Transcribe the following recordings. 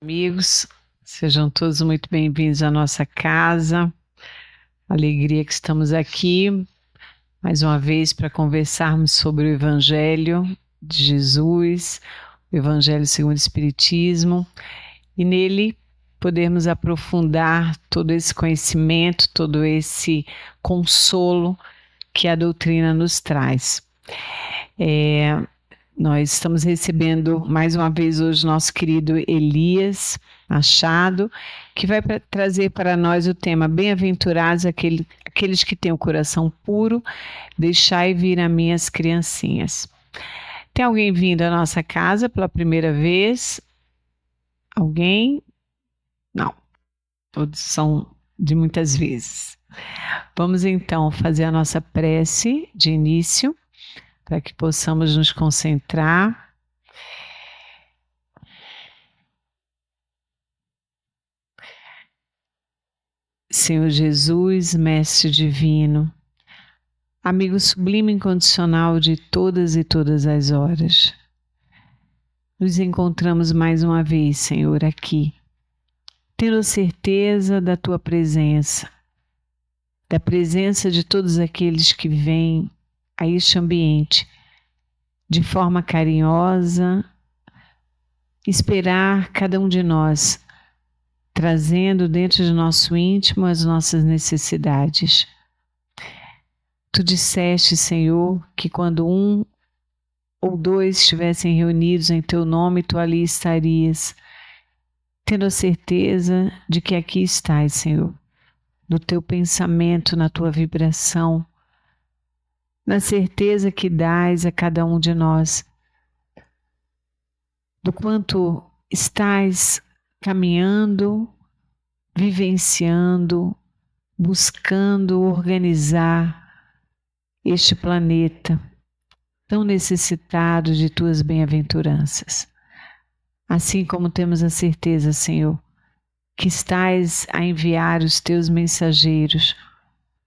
amigos, sejam todos muito bem-vindos à nossa casa. Alegria que estamos aqui mais uma vez para conversarmos sobre o Evangelho de Jesus, o Evangelho segundo o Espiritismo, e nele podermos aprofundar todo esse conhecimento, todo esse consolo que a doutrina nos traz. Nós estamos recebendo mais uma vez hoje nosso querido Elias Machado, que vai trazer para nós o tema Bem-aventurados aqueles que têm o coração puro, deixai vir a mim as criancinhas. Tem alguém vindo à nossa casa pela primeira vez? Alguém? Não, todos são de muitas vezes. Vamos então fazer a nossa prece de início, para que possamos nos concentrar. Senhor Jesus, Mestre Divino, amigo sublime incondicional de todas e todas as horas, nos encontramos mais uma vez, Senhor, aqui, tendo certeza da Tua presença, da presença de todos aqueles que vêm a este ambiente de forma carinhosa, esperar cada um de nós, trazendo dentro de nosso íntimo as nossas necessidades. Tu disseste, Senhor, que quando um ou dois estivessem reunidos em Teu nome, Tu ali estarias, tendo a certeza de que aqui estás, Senhor, no Teu pensamento, na Tua vibração, na certeza que dás a cada um de nós, do quanto estás caminhando, vivenciando, buscando organizar este planeta tão necessitado de Tuas bem-aventuranças. Assim como temos a certeza, Senhor, que estás a enviar os Teus mensageiros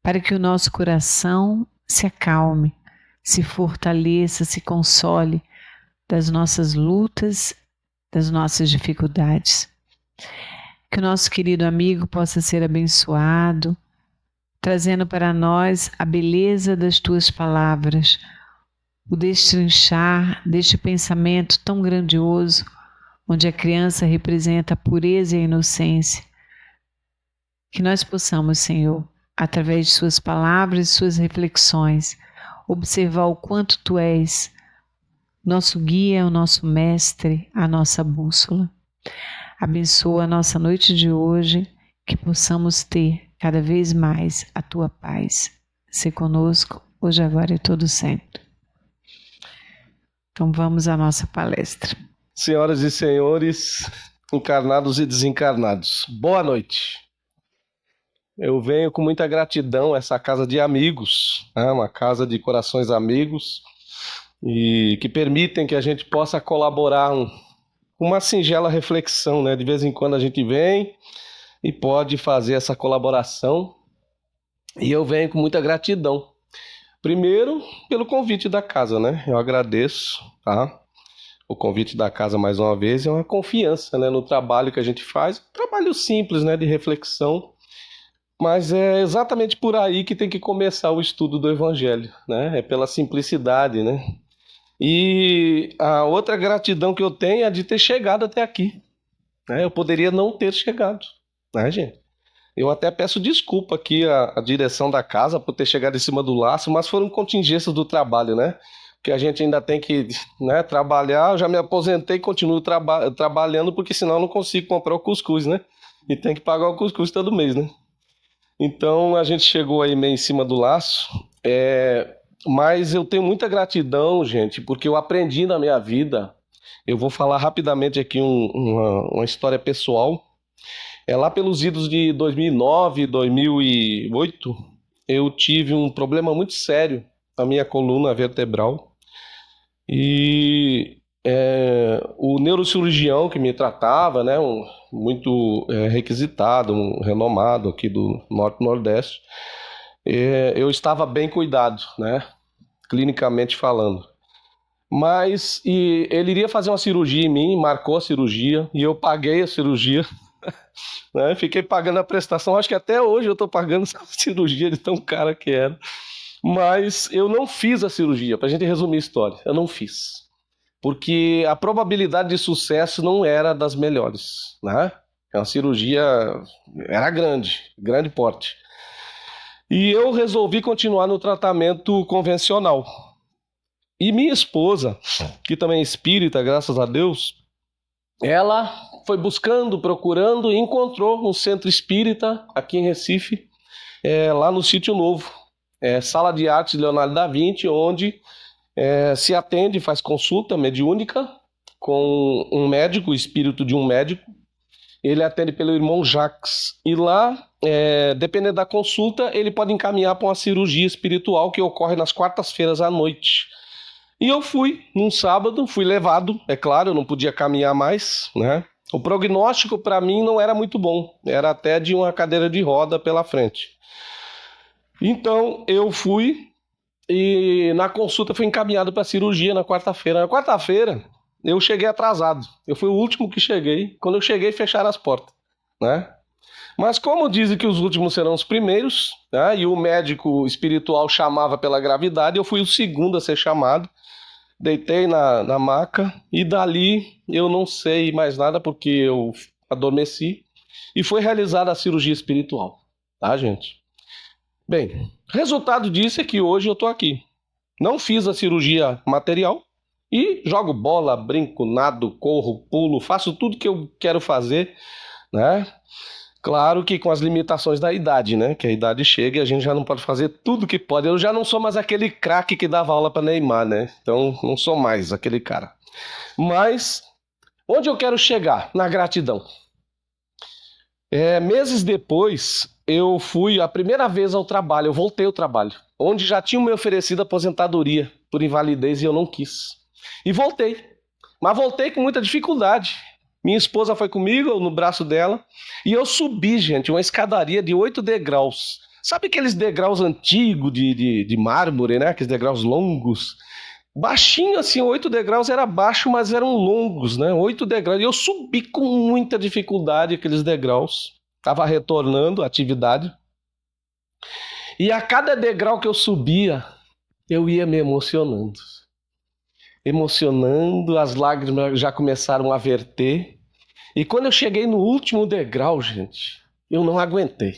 para que o nosso coração se acalme, se fortaleça, se console das nossas lutas, das nossas dificuldades. Que o nosso querido amigo possa ser abençoado, trazendo para nós a beleza das Tuas palavras, o destrinchar deste pensamento tão grandioso, onde a criança representa a pureza e a inocência. Que nós possamos, Senhor, através de Suas palavras e Suas reflexões, observar o quanto Tu és nosso guia, o nosso mestre, a nossa bússola. Abençoa a nossa noite de hoje, que possamos ter cada vez mais a Tua paz. Se conosco, hoje, agora e todo sempre. Então vamos à nossa palestra. Senhoras e senhores, encarnados e desencarnados, boa noite. Eu venho com muita gratidão a essa casa de amigos, uma casa de corações amigos, e que permitem que a gente possa colaborar com uma singela reflexão, né? De vez em quando a gente vem e pode fazer essa colaboração, e eu venho com muita gratidão. Primeiro, pelo convite da casa, né? Eu agradeço, tá? O convite da casa mais uma vez é uma confiança, né, no trabalho que a gente faz, um trabalho simples, né, de reflexão, mas é exatamente por aí que tem que começar o estudo do Evangelho, né? É pela simplicidade, né? E a outra gratidão que eu tenho é de ter chegado até aqui, né? Eu poderia não ter chegado, né, gente? Eu até peço desculpa aqui à direção da casa por ter chegado em cima do laço, mas foram contingências do trabalho, né? Que a gente ainda tem que, né, trabalhar. Eu já me aposentei e continuo trabalhando, porque senão eu não consigo comprar o cuscuz, né? E tem que pagar o cuscuz todo mês, né? Então a gente chegou aí meio em cima do laço, mas eu tenho muita gratidão, gente, porque eu aprendi na minha vida. Eu vou falar rapidamente aqui uma história pessoal. Lá pelos idos de 2009, 2008, eu tive um problema muito sério na minha coluna vertebral. E o neurocirurgião que me tratava, né, muito requisitado, renomado aqui do Norte-Nordeste, eu estava bem cuidado, né, clinicamente falando. ele iria fazer uma cirurgia em mim, marcou a cirurgia, e eu paguei a cirurgia, né? Fiquei pagando a prestação, acho que até hoje eu estou pagando essa cirurgia de tão cara que era. Mas eu não fiz a cirurgia, para a gente resumir a história, eu não fiz. Porque a probabilidade de sucesso não era das melhores, né? A cirurgia era grande porte. E eu resolvi continuar no tratamento convencional. E minha esposa, que também é espírita, graças a Deus, ela foi buscando, procurando e encontrou um centro espírita aqui em Recife, lá no Sítio Novo, Sala de Artes Leonardo da Vinci, onde se atende, faz consulta mediúnica com um médico, o espírito de um médico. Ele atende pelo irmão Jacques. E lá, dependendo da consulta, ele pode encaminhar para uma cirurgia espiritual que ocorre nas quartas-feiras à noite. E eu fui, num sábado, fui levado, é claro, eu não podia caminhar mais, né? O prognóstico para mim não era muito bom, era até de uma cadeira de roda pela frente. Então eu fui e na consulta fui encaminhado para a cirurgia na quarta-feira. Na quarta-feira eu cheguei atrasado, eu fui o último que cheguei. Quando eu cheguei, fecharam as portas, né? Mas como dizem que os últimos serão os primeiros, né? E o médico espiritual chamava pela gravidade, eu fui o segundo a ser chamado. Deitei na maca e dali eu não sei mais nada porque eu adormeci e foi realizada a cirurgia espiritual, tá, gente? Bem, resultado disso é que hoje eu tô aqui. Não fiz a cirurgia material e jogo bola, brinco, nado, corro, pulo, faço tudo que eu quero fazer, né? Claro que com as limitações da idade, né? Que a idade chega e a gente já não pode fazer tudo que pode. Eu já não sou mais aquele craque que dava aula para Neymar, né? Então não sou mais aquele cara. Mas onde eu quero chegar? Na gratidão. Meses depois, eu fui a primeira vez ao trabalho, eu voltei ao trabalho, onde já tinham me oferecido aposentadoria por invalidez e eu não quis. E voltei, mas voltei com muita dificuldade. Minha esposa foi comigo, no braço dela, e eu subi, gente, uma escadaria de 8 degraus. Sabe aqueles degraus antigos de mármore, né? Aqueles degraus longos. Baixinho assim, 8 degraus era baixo, mas eram longos, né? 8 degraus. E eu subi com muita dificuldade aqueles degraus. Estava retornando à atividade. E a cada degrau que eu subia, eu ia me emocionando. Emocionando, as lágrimas já começaram a verter. E quando eu cheguei no último degrau, gente, eu não aguentei.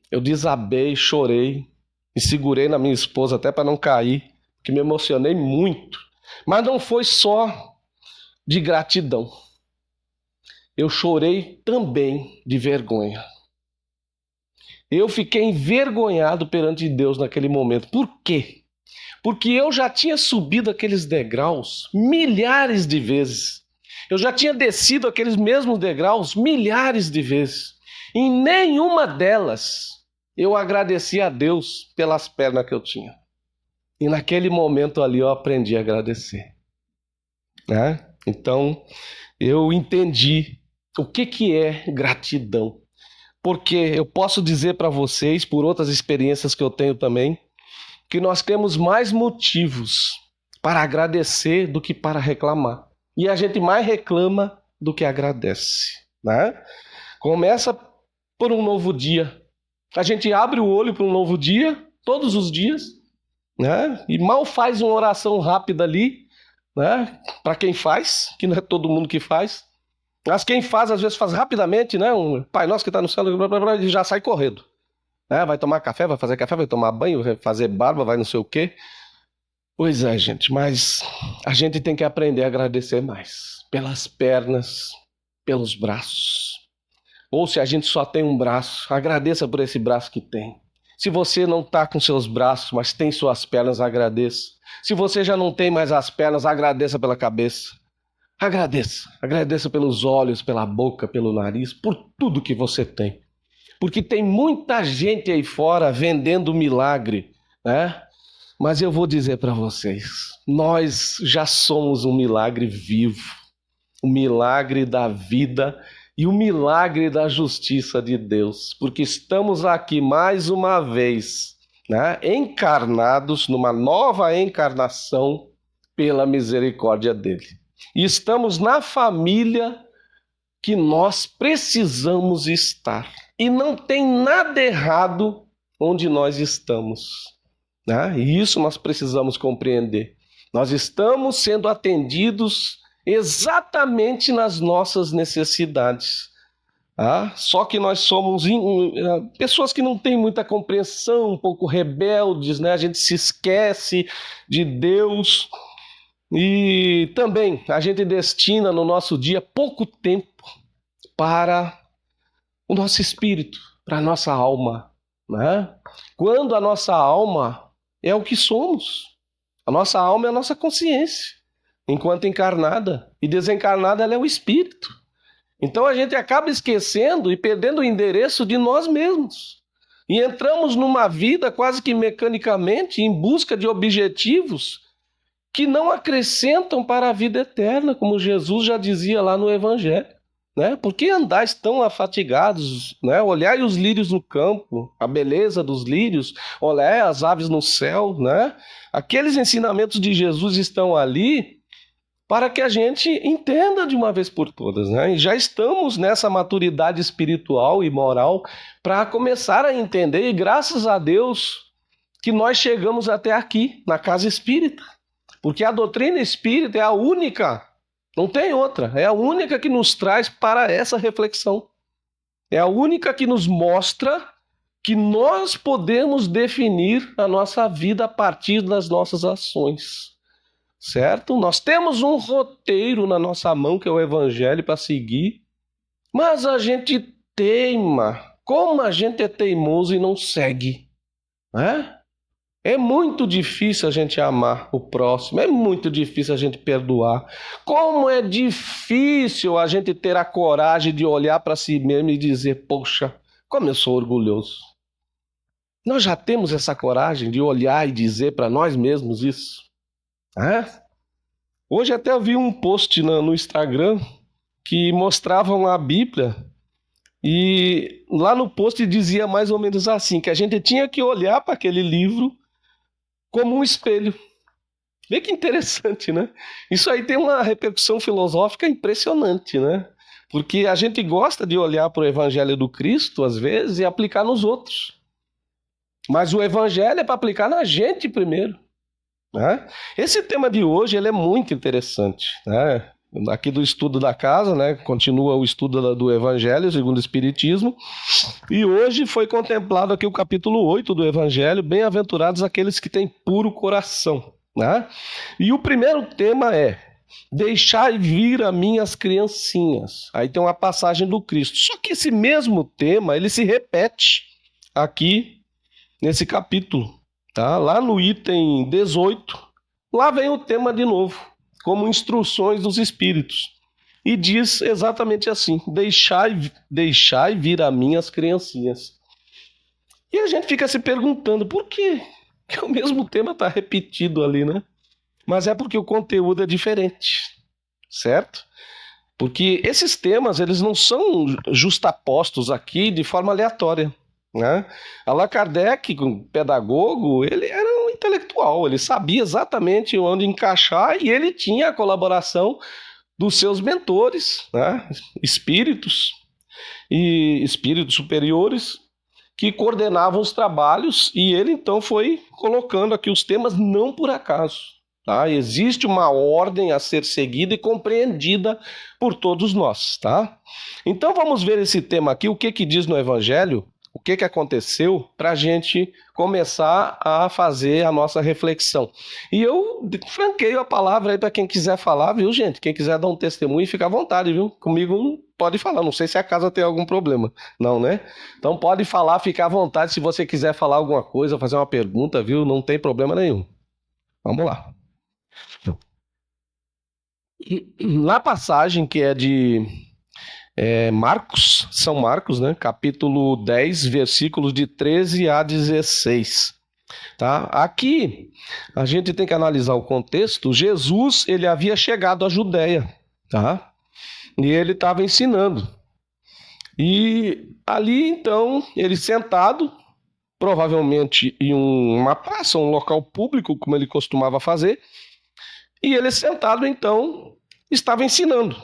Eu desabei, chorei, me segurei na minha esposa até para não cair, porque me emocionei muito. Mas não foi só de gratidão. Eu chorei também de vergonha. Eu fiquei envergonhado perante Deus naquele momento. Por quê? Porque eu já tinha subido aqueles degraus milhares de vezes. Eu já tinha descido aqueles mesmos degraus milhares de vezes. Em nenhuma delas eu agradeci a Deus pelas pernas que eu tinha. E naquele momento ali eu aprendi a agradecer, né? Então eu entendi o que é gratidão. Porque eu posso dizer para vocês, por outras experiências que eu tenho também, que nós temos mais motivos para agradecer do que para reclamar. E a gente mais reclama do que agradece, né? Começa por um novo dia. A gente abre o olho para um novo dia, todos os dias, né? E mal faz uma oração rápida ali, né? Para quem faz, que não é todo mundo que faz. Mas quem faz, às vezes faz rapidamente, né? Um Pai Nosso que está no céu, e já sai correndo. Vai tomar café, vai fazer café, vai tomar banho, vai fazer barba, vai não sei o quê. Pois é, gente, mas a gente tem que aprender a agradecer mais. Pelas pernas, pelos braços. Ou se a gente só tem um braço, agradeça por esse braço que tem. Se você não está com seus braços, mas tem suas pernas, agradeça. Se você já não tem mais as pernas, agradeça pela cabeça. Agradeça pelos olhos, pela boca, pelo nariz, por tudo que você tem. Porque tem muita gente aí fora vendendo milagre, né? Mas eu vou dizer para vocês, nós já somos um milagre vivo, o milagre da vida e o milagre da justiça de Deus, porque estamos aqui mais uma vez, né? Encarnados numa nova encarnação pela misericórdia dele. E estamos na família que nós precisamos estar. E não tem nada errado onde nós estamos, né? E isso nós precisamos compreender. Nós estamos sendo atendidos exatamente nas nossas necessidades. Só que nós somos pessoas que não têm muita compreensão, um pouco rebeldes, né? A gente se esquece de Deus e também a gente destina no nosso dia pouco tempo para o nosso espírito, para a nossa alma, né? Quando a nossa alma é o que somos. A nossa alma é a nossa consciência, enquanto encarnada, e desencarnada ela é o espírito. Então a gente acaba esquecendo e perdendo o endereço de nós mesmos. E entramos numa vida quase que mecanicamente em busca de objetivos que não acrescentam para a vida eterna, como Jesus já dizia lá no Evangelho. Né? Por que andais tão afatigados? Né? Olhai os lírios no campo, a beleza dos lírios, olhai as aves no céu. Né? Aqueles ensinamentos de Jesus estão ali para que a gente entenda de uma vez por todas. Né? E já estamos nessa maturidade espiritual e moral para começar a entender, e graças a Deus que nós chegamos até aqui, na casa espírita. Porque a doutrina espírita é a única, não tem outra, é a única que nos traz para essa reflexão. É a única que nos mostra que nós podemos definir a nossa vida a partir das nossas ações. Certo? Nós temos um roteiro na nossa mão, que é o Evangelho, para seguir, mas a gente teima. Como a gente é teimoso e não segue, né? É muito difícil a gente amar o próximo, é muito difícil a gente perdoar. Como é difícil a gente ter a coragem de olhar para si mesmo e dizer, poxa, como eu sou orgulhoso. Nós já temos essa coragem de olhar e dizer para nós mesmos isso. Hoje até eu vi um post no Instagram que mostravam a Bíblia e lá no post dizia mais ou menos assim, que a gente tinha que olhar para aquele livro como um espelho. Vê que interessante, né? Isso aí tem uma repercussão filosófica impressionante, né? Porque a gente gosta de olhar para o Evangelho do Cristo, às vezes, e aplicar nos outros. Mas o Evangelho é para aplicar na gente primeiro. Né? Esse tema de hoje ele é muito interessante. Né? Aqui do estudo da casa, né? Continua o estudo do Evangelho segundo o Espiritismo. E hoje foi contemplado aqui o capítulo 8 do Evangelho, bem-aventurados aqueles que têm puro coração. Né? E o primeiro tema é: deixai vir a mim as criancinhas. Aí tem uma passagem do Cristo. Só que esse mesmo tema ele se repete aqui nesse capítulo. Tá? Lá no item 18, lá vem o tema de novo, como instruções dos Espíritos. E diz exatamente assim: deixai vir a mim as criancinhas. E a gente fica se perguntando por quê? Porque o mesmo tema está repetido ali, né? Mas é porque o conteúdo é diferente, certo? Porque esses temas eles não são justapostos aqui de forma aleatória. Né? Allan Kardec, pedagogo, ele era um intelectual, ele sabia exatamente onde encaixar e ele tinha a colaboração dos seus mentores, né? Espíritos e espíritos superiores que coordenavam os trabalhos, e ele então foi colocando aqui os temas não por acaso. Tá? Existe uma ordem a ser seguida e compreendida por todos nós. Tá? Então vamos ver esse tema aqui, o que diz no Evangelho. O que aconteceu para a gente começar a fazer a nossa reflexão. E eu franqueio a palavra aí para quem quiser falar, viu, gente? Quem quiser dar um testemunho, fica à vontade, viu? Comigo pode falar, não sei se a casa tem algum problema. Não, né? Então pode falar, fica à vontade se você quiser falar alguma coisa, fazer uma pergunta, viu? Não tem problema nenhum. Vamos lá. Na passagem que é de Marcos, São Marcos, né? Capítulo 10, versículos de 13 a 16. Tá? Aqui a gente tem que analisar o contexto. Jesus ele havia chegado à Judéia, tá? E ele estava ensinando. E ali então, ele sentado, provavelmente em uma praça, um local público, como ele costumava fazer, E ele sentado, então, estava ensinando.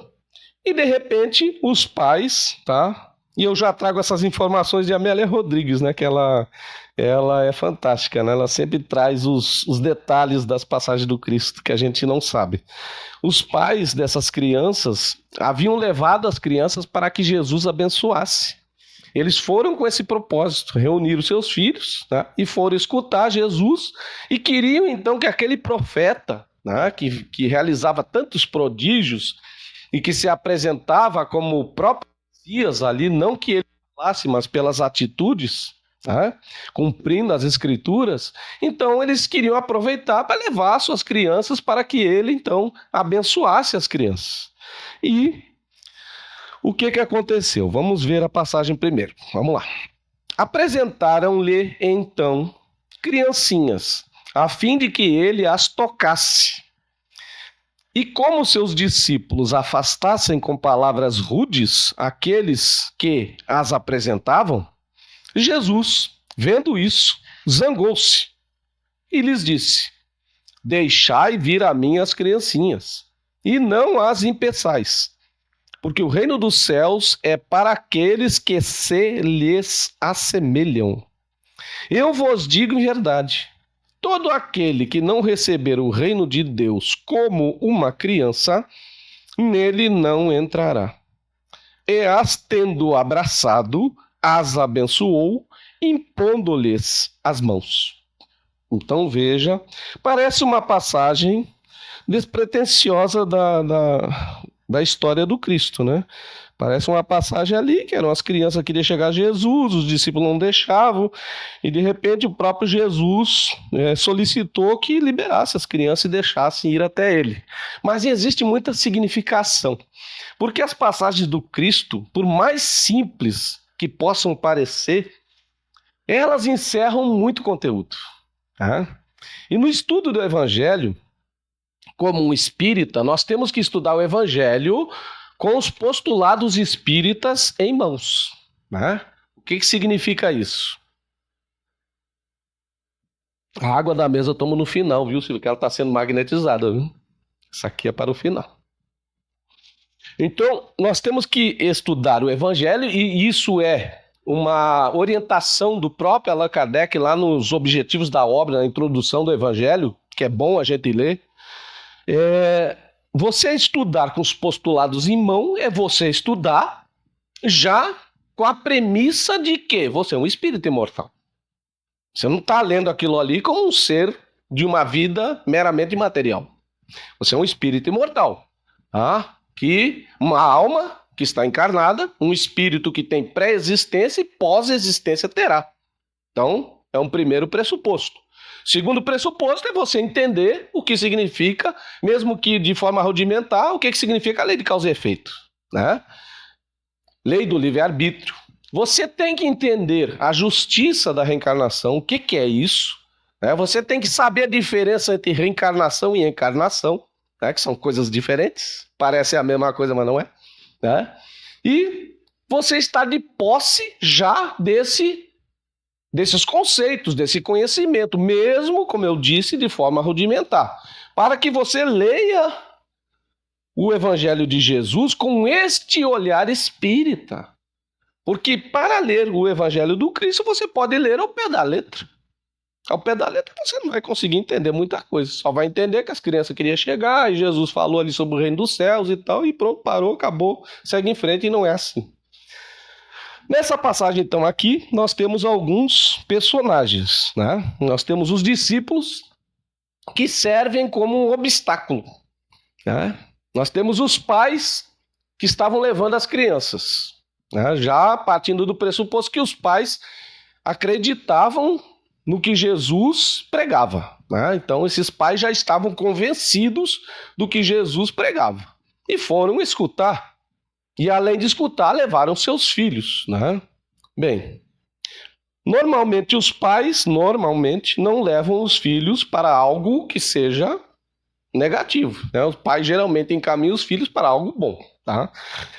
E, de repente, os pais, tá? E eu já trago essas informações de Amélia Rodrigues, né? Que ela é fantástica, né? Ela sempre traz os detalhes das passagens do Cristo que a gente não sabe. Os pais dessas crianças haviam levado as crianças para que Jesus abençoasse. Eles foram com esse propósito, reuniram seus filhos, né, e foram escutar Jesus e queriam então que aquele profeta, né, que realizava tantos prodígios e que se apresentava como o próprio Messias ali, não que ele falasse, mas pelas atitudes, né, cumprindo as escrituras, então eles queriam aproveitar para levar suas crianças para que ele então abençoasse as crianças. E o que aconteceu? Vamos ver a passagem primeiro. Vamos lá. Apresentaram-lhe, então, criancinhas, a fim de que ele as tocasse. E como seus discípulos afastassem com palavras rudes aqueles que as apresentavam, Jesus, vendo isso, zangou-se e lhes disse: Deixai vir a mim as criancinhas, e não as impeçais, porque o reino dos céus é para aqueles que se lhes assemelham. Eu vos digo em verdade, todo aquele que não receber o reino de Deus como uma criança, nele não entrará. E as tendo abraçado, as abençoou, impondo-lhes as mãos. Então veja, parece uma passagem despretensiosa da história do Cristo, né? Parece uma passagem ali, que eram as crianças que queriam chegar a Jesus, os discípulos não deixavam, e de repente o próprio Jesus solicitou que liberasse as crianças e deixassem ir até ele. Mas existe muita significação, porque as passagens do Cristo, por mais simples que possam parecer, elas encerram muito conteúdo. Tá? E no estudo do Evangelho, como um espírita, nós temos que estudar o Evangelho com os postulados espíritas em mãos. Né? O que significa isso? A água da mesa eu tomo no final, viu, Silvio? Que ela está sendo magnetizada, viu? Essa aqui é para o final. Então, nós temos que estudar o Evangelho, e isso é uma orientação do próprio Allan Kardec lá nos Objetivos da Obra, na introdução do Evangelho, que é bom a gente ler. Você estudar com os postulados em mão é você estudar já com a premissa de que você é um espírito imortal. Você não está lendo aquilo ali como um ser de uma vida meramente material. Você é um espírito imortal, tá? Que uma alma que está encarnada, um espírito que tem pré-existência e pós-existência terá. Então, é um primeiro pressuposto. Segundo pressuposto é você entender o que significa, mesmo que de forma rudimentar, o que significa a lei de causa e efeito, né? Lei do livre-arbítrio. Você tem que entender a justiça da reencarnação, o que é isso, né? Você tem que saber a diferença entre reencarnação e encarnação, né? Que são coisas diferentes, parece a mesma coisa, mas não é, né? E você está de posse já desses conceitos, desse conhecimento, mesmo, como eu disse, de forma rudimentar, para que você leia o Evangelho de Jesus com este olhar espírita. Porque para ler o Evangelho do Cristo, você pode ler ao pé da letra. Ao pé da letra você não vai conseguir entender muita coisa, só vai entender que as crianças queriam chegar, e Jesus falou ali sobre o reino dos céus e tal, e pronto, parou, acabou, segue em frente, e não é assim. Nessa passagem, então, aqui, nós temos alguns personagens, né? Nós temos os discípulos que servem como um obstáculo, né? Nós temos os pais que estavam levando as crianças, né? Já partindo do pressuposto que os pais acreditavam no que Jesus pregava, né? Então, esses pais já estavam convencidos do que Jesus pregava e foram escutar. E além de escutar, levaram seus filhos, né? Bem, normalmente os pais não levam os filhos para algo que seja negativo, né? Os pais geralmente encaminham os filhos para algo bom, tá?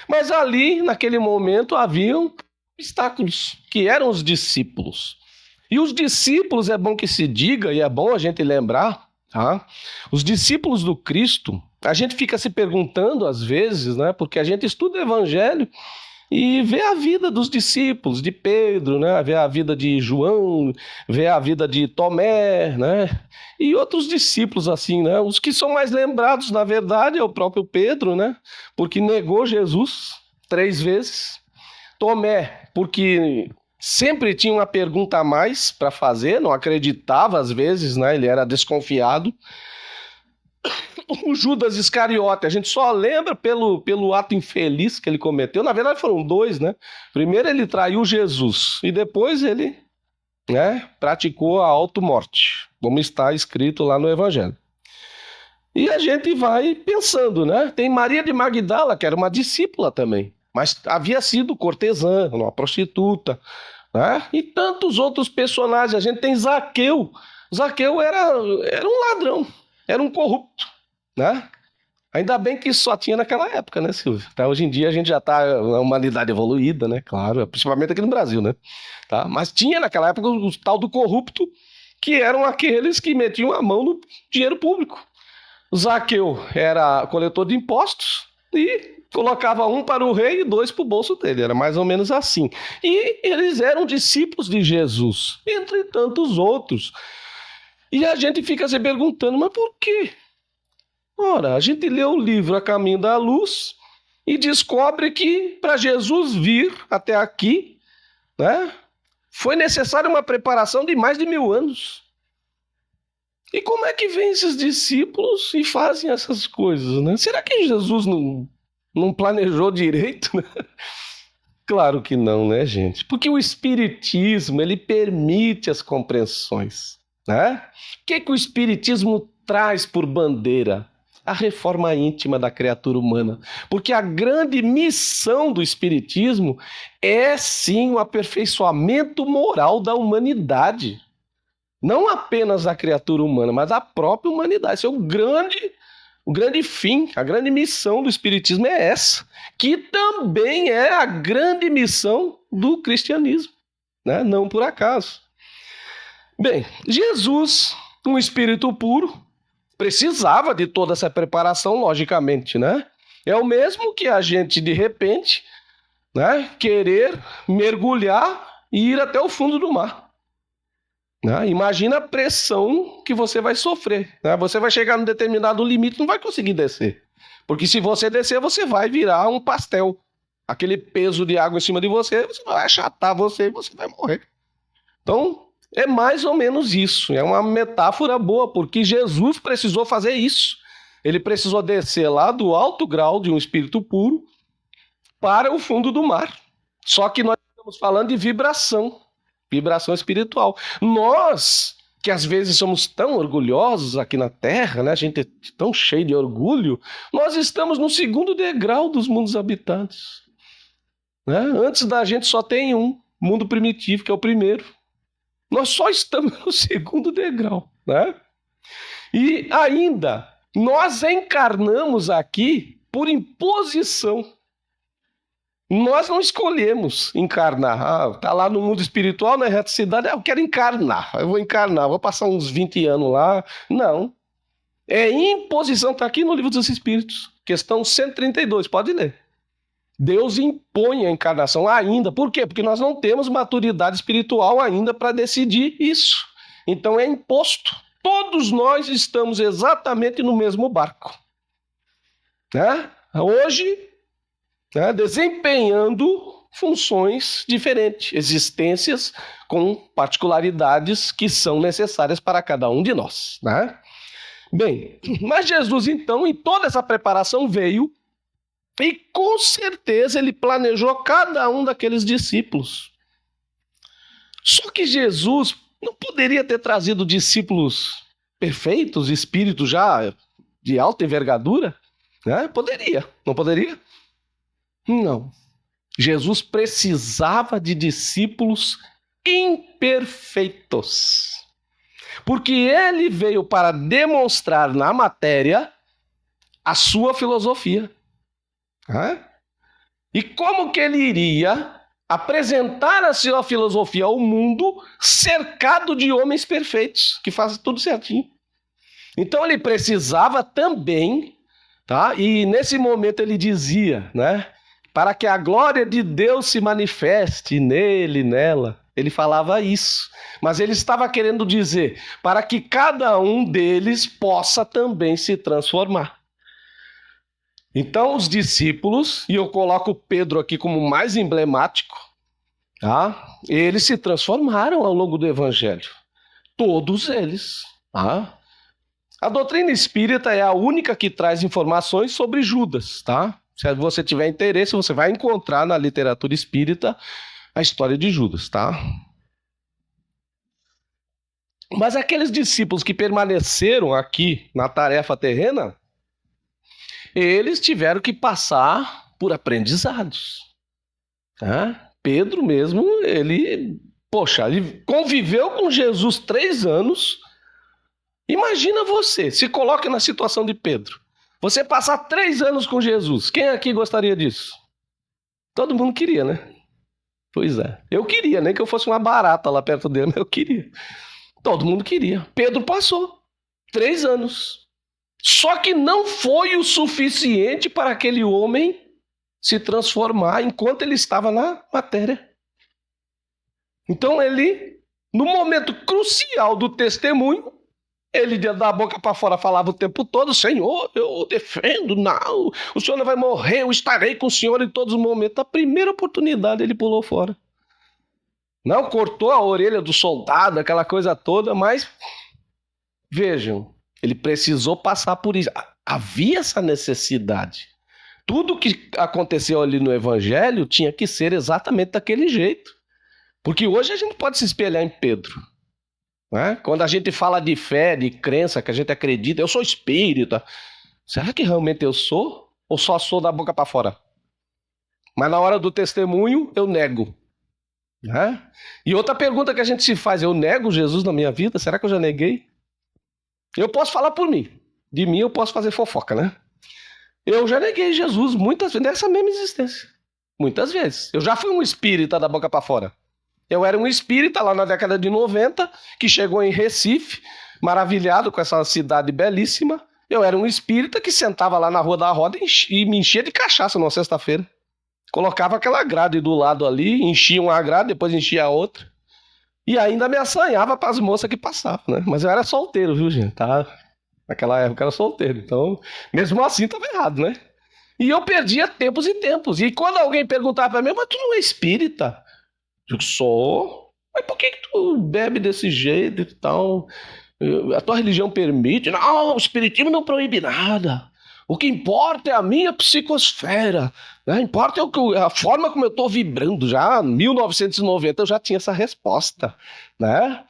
Mas ali, naquele momento, haviam obstáculos, que eram os discípulos. E os discípulos, é bom que se diga, e é bom a gente lembrar, Tá? Os discípulos do Cristo, a gente fica se perguntando às vezes, né, porque a gente estuda o Evangelho e vê a vida dos discípulos, de Pedro, né, vê a vida de João, vê a vida de Tomé, né, e outros discípulos assim, né, os que são mais lembrados, na verdade, é o próprio Pedro, né, porque negou Jesus 3 vezes. Tomé, porque sempre tinha uma pergunta a mais para fazer, não acreditava às vezes, né? Ele era desconfiado. O Judas Iscariote, a gente só lembra pelo ato infeliz que ele cometeu. Na verdade foram 2, né? Primeiro ele traiu Jesus e depois ele, né, praticou a automorte, como está escrito lá no Evangelho. E a gente vai pensando, né? Tem Maria de Magdala, que era uma discípula também, mas havia sido cortesã, uma prostituta, né? E tantos outros personagens. A gente tem Zaqueu. Zaqueu era um ladrão, era um corrupto, né? Ainda bem que isso só tinha naquela época, né, Silvio? Até hoje em dia a gente já está na humanidade evoluída, né? Claro, principalmente aqui no Brasil, né? Tá? Mas tinha naquela época o tal do corrupto, que eram aqueles que metiam a mão no dinheiro público. Zaqueu era coletor de impostos e colocava 1 para o rei e 2 para o bolso dele. Era mais ou menos assim. E eles eram discípulos de Jesus, entre tantos outros. E a gente fica se perguntando, mas por quê? Ora, a gente lê o livro A Caminho da Luz e descobre que para Jesus vir até aqui, né, foi necessária uma preparação de mais de 1000 anos. E como é que vem esses discípulos e fazem essas coisas, né? Será que Jesus não planejou direito, né? Claro que não, né, gente? Porque o Espiritismo, ele permite as compreensões, né? O que o Espiritismo traz por bandeira? A reforma íntima da criatura humana. Porque a grande missão do Espiritismo é, sim, o aperfeiçoamento moral da humanidade. Não apenas da criatura humana, mas da própria humanidade. Esse é o grande fim, a grande missão do Espiritismo é essa, que também é a grande missão do cristianismo, né? Não por acaso. Bem, Jesus, um espírito puro, precisava de toda essa preparação, logicamente, né? É o mesmo que a gente, de repente, né, querer mergulhar e ir até o fundo do mar. Né? Imagina a pressão que você vai sofrer. Né? Você vai chegar num determinado limite e não vai conseguir descer. Porque se você descer, você vai virar um pastel. Aquele peso de água em cima de você vai achatar você e você vai morrer. Então, é mais ou menos isso. É uma metáfora boa, porque Jesus precisou fazer isso. Ele precisou descer lá do alto grau de um espírito puro para o fundo do mar. Só que nós estamos falando de vibração espiritual. Nós, que às vezes somos tão orgulhosos aqui na Terra, né? A gente é tão cheio de orgulho, nós estamos no 2º degrau dos mundos habitados. Né? Antes da gente só tem um, mundo primitivo, que é o primeiro. Nós só estamos no 2º degrau. Né? E ainda, nós encarnamos aqui por imposição. Nós não escolhemos encarnar. Tá lá no mundo espiritual, na reticidade, eu quero encarnar. Eu vou encarnar, vou passar uns 20 anos lá. Não. É imposição, está aqui no Livro dos Espíritos. Questão 132, pode ler. Deus impõe a encarnação ainda. Por quê? Porque nós não temos maturidade espiritual ainda para decidir isso. Então é imposto. Todos nós estamos exatamente no mesmo barco. Né? Hoje, né, desempenhando funções diferentes, existências com particularidades que são necessárias para cada um de nós. Né? Bem, mas Jesus, então, em toda essa preparação veio e com certeza ele planejou cada um daqueles discípulos. Só que Jesus não poderia ter trazido discípulos perfeitos, espíritos já de alta envergadura? Né? Poderia, não poderia? Não. Jesus precisava de discípulos imperfeitos. Porque ele veio para demonstrar na matéria a sua filosofia. E como que ele iria apresentar a sua filosofia ao mundo cercado de homens perfeitos, que fazem tudo certinho? Então ele precisava também, tá? E nesse momento ele dizia, né? Para que a glória de Deus se manifeste nele, nela. Ele falava isso. Mas ele estava querendo dizer, para que cada um deles possa também se transformar. Então os discípulos, e eu coloco Pedro aqui como mais emblemático, tá? Eles se transformaram ao longo do evangelho. Todos eles, tá? A doutrina espírita é a única que traz informações sobre Judas, tá? Se você tiver interesse, você vai encontrar na literatura espírita a história de Judas, tá? Mas aqueles discípulos que permaneceram aqui na tarefa terrena, eles tiveram que passar por aprendizados, tá? Pedro mesmo, ele conviveu com Jesus 3 anos. Imagina você, se coloque na situação de Pedro. Você passar 3 anos com Jesus. Quem aqui gostaria disso? Todo mundo queria, né? Pois é. Eu queria, nem que eu fosse uma barata lá perto dele, mas eu queria. Todo mundo queria. Pedro passou 3 anos. Só que não foi o suficiente para aquele homem se transformar enquanto ele estava na matéria. Então ele, no momento crucial do testemunho, ele da boca para fora falava o tempo todo, Senhor, eu defendo, não, o Senhor não vai morrer, eu estarei com o Senhor em todos os momentos. Na primeira oportunidade ele pulou fora. Não cortou a orelha do soldado, aquela coisa toda, mas vejam, ele precisou passar por isso. Havia essa necessidade. Tudo que aconteceu ali no Evangelho tinha que ser exatamente daquele jeito. Porque hoje a gente pode se espelhar em Pedro. Né? Quando a gente fala de fé, de crença, que a gente acredita, eu sou espírita. Será que realmente eu sou? Ou só sou da boca para fora? Mas na hora do testemunho, eu nego. Né? E outra pergunta que a gente se faz, eu nego Jesus na minha vida? Será que eu já neguei? Eu posso falar por mim. De mim eu posso fazer fofoca, né? Eu já neguei Jesus muitas vezes, nessa mesma existência. Muitas vezes. Eu já fui um espírita da boca para fora. Eu era um espírita lá na década de 90, que chegou em Recife, maravilhado com essa cidade belíssima. Eu era um espírita que sentava lá na Rua da Roda e me enchia de cachaça numa sexta-feira. Colocava aquela grade do lado ali, enchia uma grade, depois enchia a outra. E ainda me assanhava para as moças que passavam, né? Mas eu era solteiro, viu, gente? Tá? Naquela época eu era solteiro. Então, mesmo assim, estava errado, né? E eu perdia tempos e tempos. E quando alguém perguntava para mim, mas tu não é espírita? Eu sou. Mas por que tu bebe desse jeito e tal? A tua religião permite? Não, o espiritismo não proíbe nada. O que importa é a minha psicosfera. Né? Importa a forma como eu estou vibrando. Já em 1990 eu já tinha essa resposta. Né?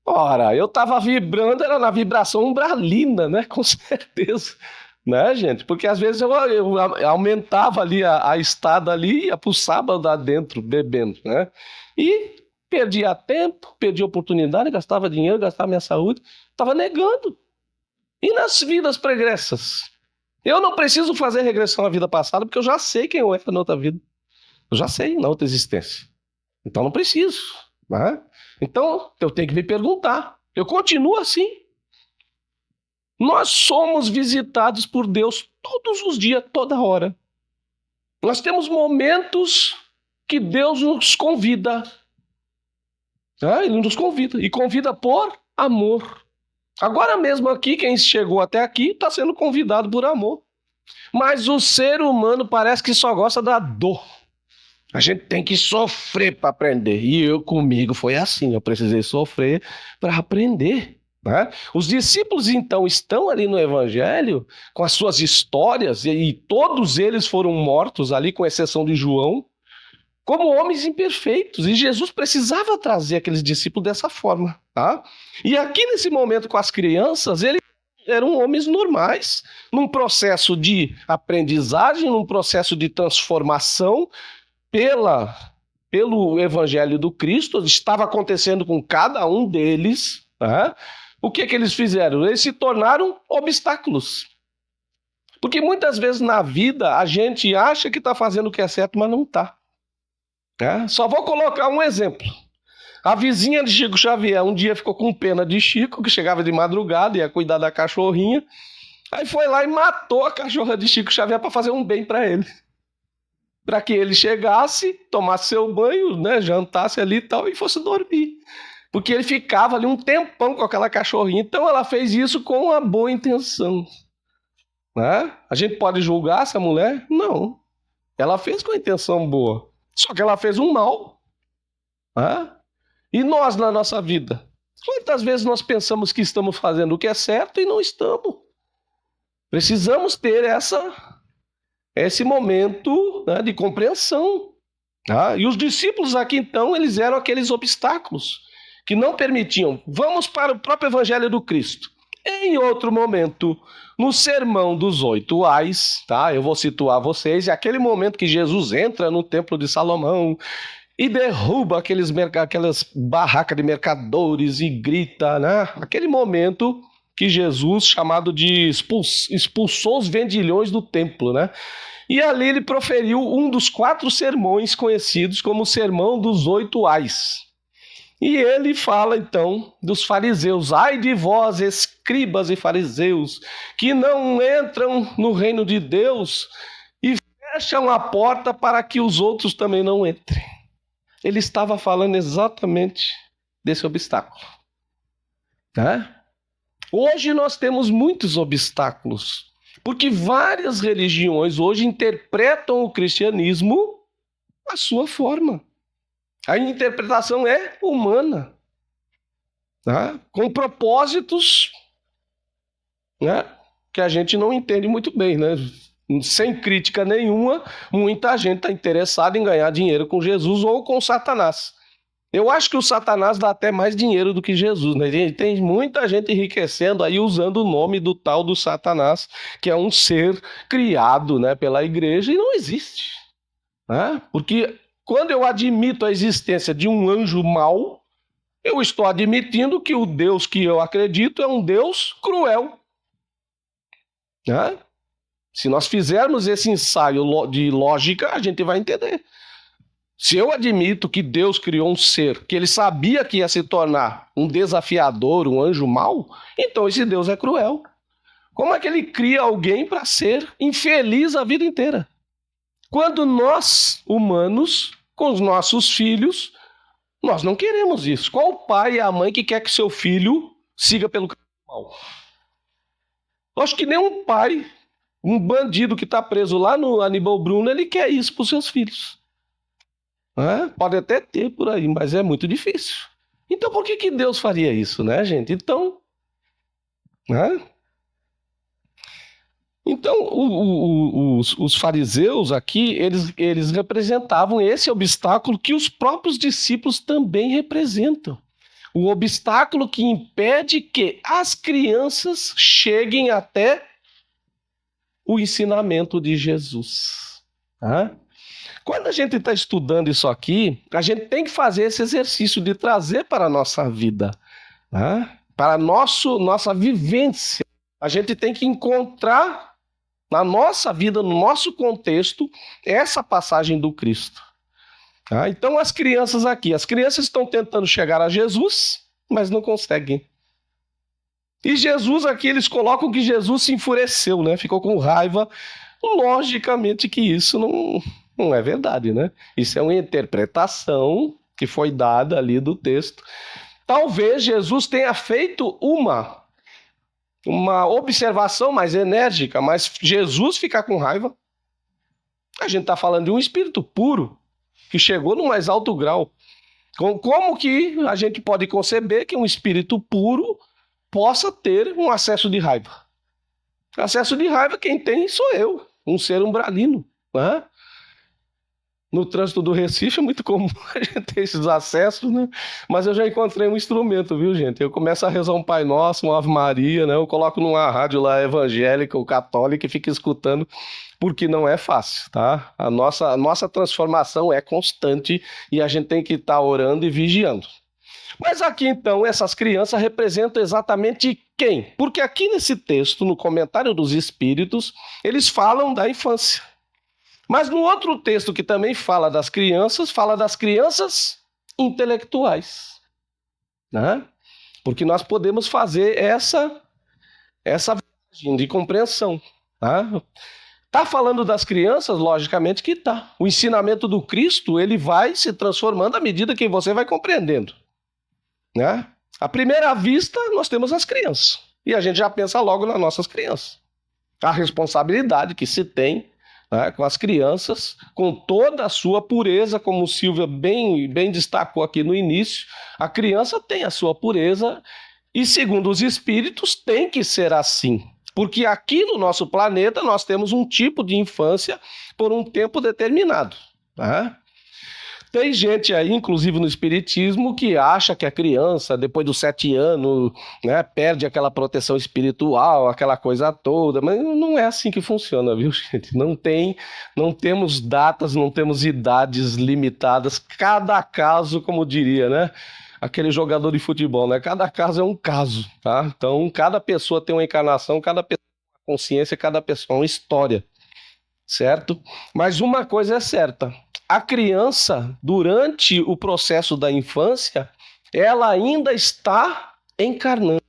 Ora, eu estava vibrando, era na vibração umbralina, né? Com certeza. Né, gente? Porque às vezes eu aumentava ali a estada ali e ia pro sábado lá dentro, bebendo, né? E perdia tempo, perdia oportunidade, gastava dinheiro, gastava minha saúde, estava negando. E nas vidas pregressas? Eu não preciso fazer regressão à vida passada, porque eu já sei quem eu era na outra vida. Eu já sei, na outra existência. Então não preciso, né? Então eu tenho que me perguntar. Eu continuo assim. Nós somos visitados por Deus todos os dias, toda hora. Nós temos momentos que Deus nos convida. Ele nos convida. E convida por amor. Agora mesmo aqui, quem chegou até aqui está sendo convidado por amor. Mas o ser humano parece que só gosta da dor. A gente tem que sofrer para aprender. E comigo foi assim. Eu precisei sofrer para aprender. Né? Os discípulos, então, estão ali no Evangelho com as suas histórias, e todos eles foram mortos ali, com exceção de João, como homens imperfeitos. E Jesus precisava trazer aqueles discípulos dessa forma. Tá? E aqui, nesse momento com as crianças, eles eram homens normais, num processo de aprendizagem, num processo de transformação pelo Evangelho do Cristo. Estava acontecendo com cada um deles. Tá? O que eles fizeram? Eles se tornaram obstáculos. Porque muitas vezes na vida a gente acha que está fazendo o que é certo, mas não está. Só vou colocar um exemplo. A vizinha de Chico Xavier um dia ficou com pena de Chico, que chegava de madrugada, ia cuidar da cachorrinha. Aí foi lá e matou a cachorra de Chico Xavier para fazer um bem para ele. Para que ele chegasse, tomasse seu banho, né, jantasse ali e tal, e fosse dormir. Porque ele ficava ali um tempão com aquela cachorrinha. Então ela fez isso com uma boa intenção. Né? A gente pode julgar essa mulher? Não. Ela fez com a intenção boa. Só que ela fez um mal. Né? E nós na nossa vida? Quantas vezes nós pensamos que estamos fazendo o que é certo e não estamos? Precisamos ter esse momento, né, de compreensão. Tá? E os discípulos aqui então, eles eram aqueles obstáculos que não permitiam. Vamos para o próprio Evangelho do Cristo. Em outro momento, no Sermão dos 8 Ais, tá? Eu vou situar vocês, é aquele momento que Jesus entra no Templo de Salomão e derruba aquelas barracas de mercadores e grita, né? Aquele momento que Jesus, chamado de expulsou os vendilhões do templo, né? E ali ele proferiu um dos 4 sermões conhecidos como o Sermão dos 8 Ais. E ele fala então dos fariseus: ai de vós, escribas e fariseus, que não entram no reino de Deus e fecham a porta para que os outros também não entrem. Ele estava falando exatamente desse obstáculo. Né? Hoje nós temos muitos obstáculos, porque várias religiões hoje interpretam o cristianismo à sua forma. A interpretação é humana, tá? Com propósitos, né, que a gente não entende muito bem. Né? Sem crítica nenhuma, muita gente está interessada em ganhar dinheiro com Jesus ou com Satanás. Eu acho que o Satanás dá até mais dinheiro do que Jesus. Né? Tem muita gente enriquecendo aí usando o nome do tal do Satanás, que é um ser criado, né, pela igreja e não existe. Né? Porque quando eu admito a existência de um anjo mau, eu estou admitindo que o Deus que eu acredito é um Deus cruel. Né? Se nós fizermos esse ensaio de lógica, a gente vai entender. Se eu admito que Deus criou um ser, que ele sabia que ia se tornar um desafiador, um anjo mau, então esse Deus é cruel. Como é que ele cria alguém para ser infeliz a vida inteira? Quando nós, humanos, com os nossos filhos, nós não queremos isso. Qual o pai e a mãe que quer que seu filho siga pelo caminho mal? Eu acho que nenhum pai, um bandido que está preso lá no Aníbal Bruno, ele quer isso para os seus filhos. Pode até ter por aí, mas é muito difícil. Então por que Deus faria isso, né, gente? Então, né? Então, os fariseus aqui, eles representavam esse obstáculo que os próprios discípulos também representam. O obstáculo que impede que as crianças cheguem até o ensinamento de Jesus. Quando a gente está estudando isso aqui, a gente tem que fazer esse exercício de trazer para a nossa vida, para a nossa vivência. A gente tem que encontrar na nossa vida, no nosso contexto, essa passagem do Cristo. Então as crianças aqui, as crianças estão tentando chegar a Jesus, mas não conseguem. E Jesus aqui, eles colocam que Jesus se enfureceu, né? Ficou com raiva. Logicamente que isso não é verdade, né? Isso é uma interpretação que foi dada ali do texto. Talvez Jesus tenha feito uma observação mais enérgica, mas Jesus ficar com raiva, a gente está falando de um espírito puro, que chegou no mais alto grau. Como que a gente pode conceber que um espírito puro possa ter um acesso de raiva? Acesso de raiva quem tem sou eu, um ser umbralino. Né? No trânsito do Recife é muito comum a gente ter esses acessos, né? Mas eu já encontrei um instrumento, viu, gente? Eu começo a rezar um Pai Nosso, uma Ave Maria, né? Eu coloco numa rádio lá evangélica ou católica e fico escutando, porque não é fácil, tá? A nossa transformação é constante e a gente tem que estar orando e vigiando. Mas aqui, então, essas crianças representam exatamente quem? Porque aqui nesse texto, no comentário dos Espíritos, eles falam da infância. Mas no outro texto que também fala das crianças intelectuais. né? Porque nós podemos fazer essa viagem de compreensão. Tá? Tá falando das crianças? Logicamente que tá. O ensinamento do Cristo, ele vai se transformando à medida que você vai compreendendo. Né? À primeira vista, nós temos as crianças. E a gente já pensa logo nas nossas crianças. A responsabilidade que se tem, né, com as crianças, com toda a sua pureza, como Silvia bem destacou aqui no início, a criança tem a sua pureza e, segundo os espíritos, tem que ser assim. Porque aqui no nosso planeta nós temos um tipo de infância por um tempo determinado. Tá? Tem gente aí, inclusive no espiritismo, que acha que a criança, depois dos 7 anos, né, perde aquela proteção espiritual, aquela coisa toda, mas não é assim que funciona, viu, gente? Não temos datas, não temos idades limitadas, cada caso, como diria, né? Aquele jogador de futebol, né? Cada caso é um caso, tá? Então, cada pessoa tem uma encarnação, cada pessoa tem uma consciência, cada pessoa é uma história, certo? Mas uma coisa é certa, a criança, durante o processo da infância, ela ainda está encarnando.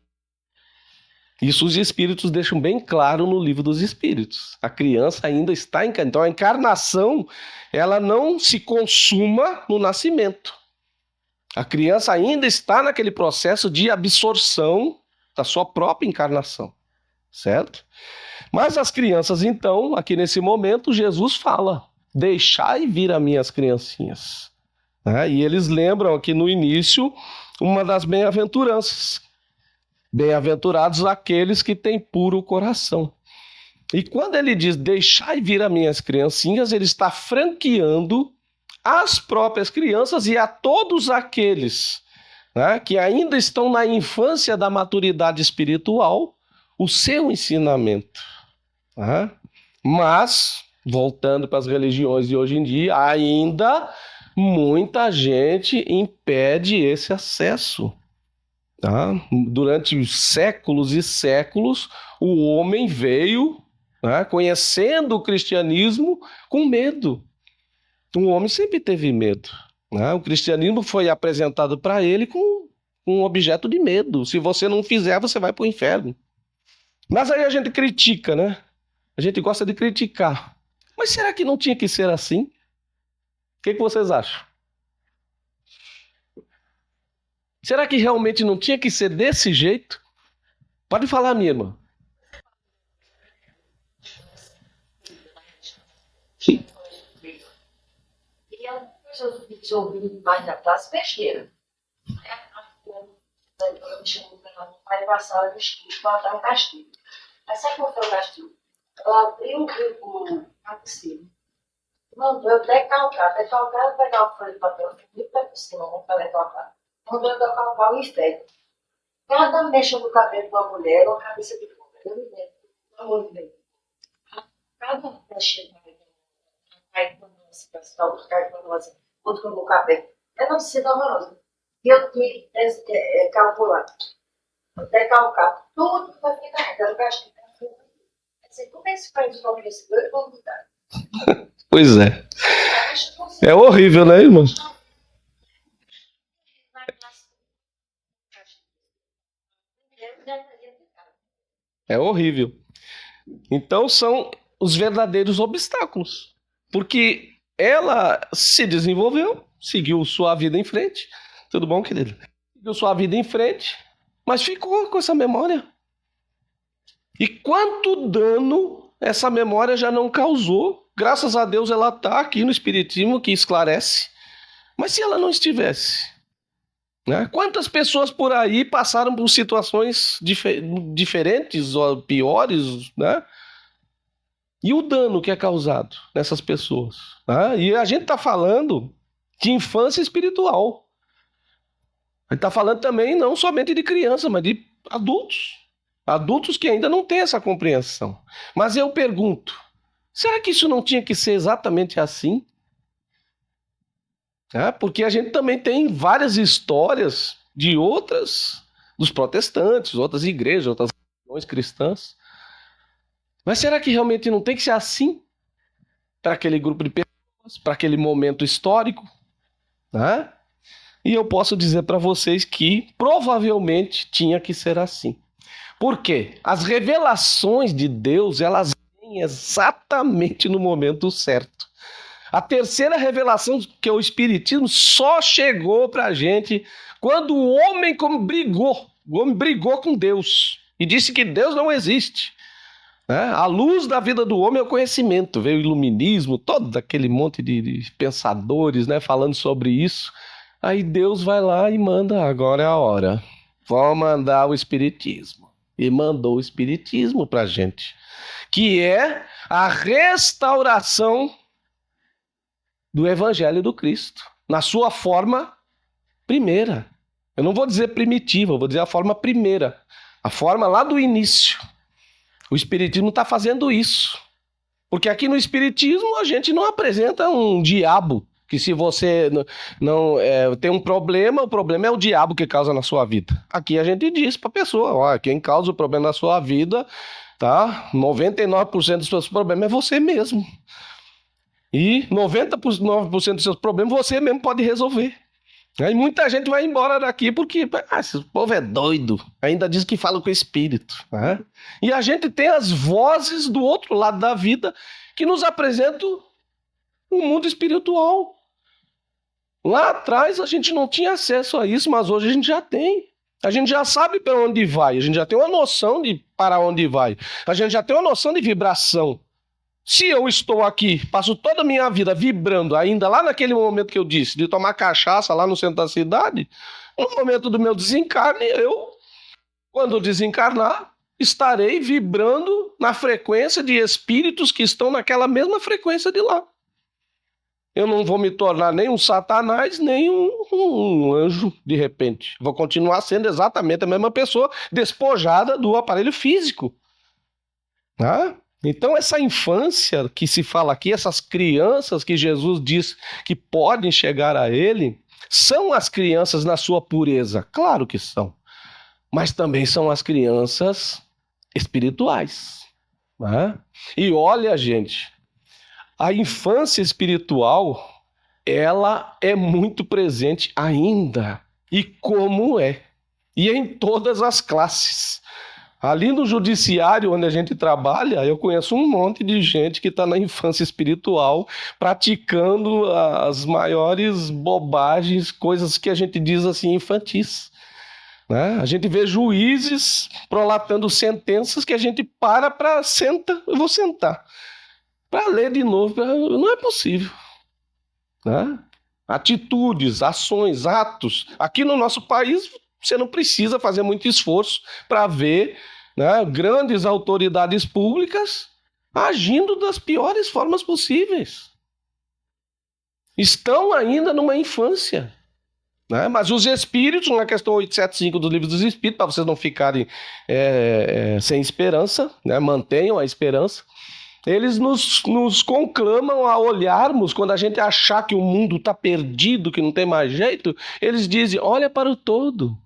Isso os espíritos deixam bem claro no livro dos espíritos. A criança ainda está encarnando. Então a encarnação, ela não se consuma no nascimento. A criança ainda está naquele processo de absorção da sua própria encarnação, certo? Mas as crianças, então, aqui nesse momento, Jesus fala: deixai vir a minhas criancinhas. E eles lembram aqui no início uma das bem-aventuranças. Bem-aventurados aqueles que têm puro coração. E quando ele diz deixai vir a minhas criancinhas, ele está franqueando às próprias crianças e a todos aqueles, né, que ainda estão na infância da maturidade espiritual, o seu ensinamento. Né? Mas, voltando para as religiões de hoje em dia, ainda muita gente impede esse acesso. Tá? Durante séculos e séculos, o homem veio, né, conhecendo o cristianismo com medo. O homem sempre teve medo. Né? O cristianismo foi apresentado para ele com um objeto de medo. Se você não fizer, você vai para o inferno. Mas aí a gente critica, né? A gente gosta de criticar. Mas será que não tinha que ser assim? O que vocês acham? Será que realmente não tinha que ser desse jeito? Pode falar, minha irmã. Sim. E eu ouvi mais atrás besteira. Eu me chamo para pai passar o estudo para dar um castigo. Mas sabe qual foi o castigo? Ela abriu um capucinho. Mandou eu decalcar, pegar o folha de papel, e para por cima, né, para decalcar. Mandou eu decalcar o inferno. Cada mexa no cabelo de uma mulher, uma cabeça de cobra. Eu me lembro, amor de cada mexa no cabelo, quando eu vou cabelo, é uma cena horrorosa. E eu tinha que calcular, decalcar tudo que vai ficar carregado, eu acho que assim, como é que se faz o nome desse doido? Vamos mudar. Pois é. É horrível, né, irmão? É horrível. Então são os verdadeiros obstáculos. Porque ela se desenvolveu, seguiu sua vida em frente. Tudo bom, querido? Seguiu sua vida em frente, mas ficou com essa memória. E quanto dano essa memória já não causou? Graças a Deus ela está aqui no Espiritismo que esclarece. Mas se ela não estivesse? Né? Quantas pessoas por aí passaram por situações diferentes ou piores, né? E o dano que é causado nessas pessoas? Né? E a gente está falando de infância espiritual. A gente está falando também não somente de criança, mas de adultos. Adultos que ainda não têm essa compreensão. Mas eu pergunto, será que isso não tinha que ser exatamente assim? Porque a gente também tem várias histórias de dos protestantes, outras igrejas, outras religiões cristãs. Mas será que realmente não tem que ser assim? Para aquele grupo de pessoas, para aquele momento histórico? E eu posso dizer para vocês que provavelmente tinha que ser assim. Por quê? As revelações de Deus, elas vêm exatamente no momento certo. A terceira revelação, que é o Espiritismo, só chegou para a gente quando o homem brigou com Deus e disse que Deus não existe. A luz da vida do homem é o conhecimento. Veio o iluminismo, todo aquele monte de pensadores, falando sobre isso. Aí Deus vai lá e manda, agora é a hora. Vou mandar o Espiritismo. E mandou o Espiritismo para a gente, que é a restauração do Evangelho do Cristo, na sua forma primeira. Eu não vou dizer primitiva, eu vou dizer a forma primeira, a forma lá do início. O Espiritismo está fazendo isso, porque aqui no Espiritismo a gente não apresenta um diabo, que se você não tem um problema, o problema é o diabo que causa na sua vida. Aqui a gente diz para a pessoa, ó, quem causa o problema na sua vida, tá? 99% dos seus problemas é você mesmo. E 99% dos seus problemas você mesmo pode resolver. Aí muita gente vai embora daqui porque esse povo é doido. Ainda diz que fala com o espírito. Né? E a gente tem as vozes do outro lado da vida que nos apresentam o mundo espiritual. Lá atrás a gente não tinha acesso a isso, mas hoje a gente já tem. A gente já sabe para onde vai, a gente já tem uma noção de para onde vai. A gente já tem uma noção de vibração. Se eu estou aqui, passo toda a minha vida vibrando, ainda lá naquele momento que eu disse, de tomar cachaça lá no centro da cidade, no momento do meu desencarne, eu, quando desencarnar, estarei vibrando na frequência de espíritos que estão naquela mesma frequência de lá. Eu não vou me tornar nem um satanás, nem um anjo, de repente. Vou continuar sendo exatamente a mesma pessoa, despojada do aparelho físico. Então essa infância que se fala aqui, essas crianças que Jesus diz que podem chegar a ele, são as crianças na sua pureza? Claro que são. Mas também são as crianças espirituais. E olha, gente, a infância espiritual, ela é muito presente ainda. E como é? E em todas as classes. Ali no judiciário onde a gente trabalha, eu conheço um monte de gente que está na infância espiritual, praticando as maiores bobagens, coisas que a gente diz assim, infantis. A gente vê juízes prolatando sentenças que a gente para senta, eu vou sentar. Para ler de novo, não é possível. Atitudes, ações, atos. Aqui no nosso país, você não precisa fazer muito esforço para ver grandes autoridades públicas agindo das piores formas possíveis. Estão ainda numa infância. Mas os espíritos, na questão 875 dos livros dos espíritos, para vocês não ficarem sem esperança, mantenham a esperança, eles nos conclamam a olharmos, quando a gente achar que o mundo está perdido, que não tem mais jeito, eles dizem, olha para o todo.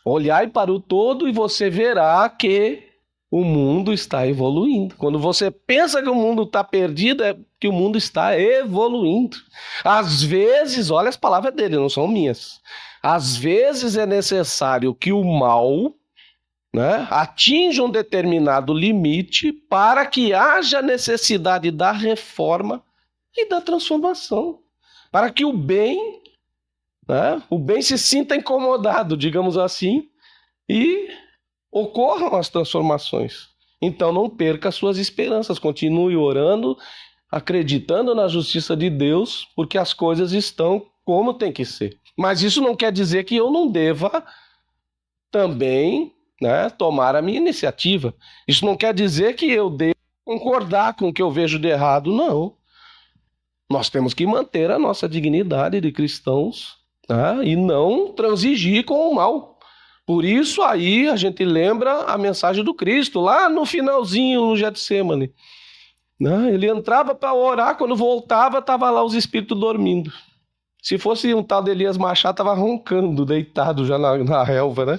Olhai para o todo e você verá que o mundo está evoluindo. Quando você pensa que o mundo está perdido, é que o mundo está evoluindo. Às vezes, olha as palavras dele, não são minhas. Às vezes é necessário que o mal atinja um determinado limite para que haja necessidade da reforma e da transformação. Para que o bem se sinta incomodado, digamos assim, e ocorram as transformações. Então não perca suas esperanças, continue orando, acreditando na justiça de Deus, porque as coisas estão como tem que ser. Mas isso não quer dizer que eu não deva também tomar a minha iniciativa. Isso não quer dizer que eu devo concordar com o que eu vejo de errado, não. Nós temos que manter a nossa dignidade de cristãos e não transigir com o mal. Por isso aí a gente lembra a mensagem do Cristo, lá no finalzinho, no Getsemane. Ele entrava para orar, quando voltava, estava lá os espíritos dormindo. Se fosse um tal de Elias Machado, estava roncando, deitado já na relva,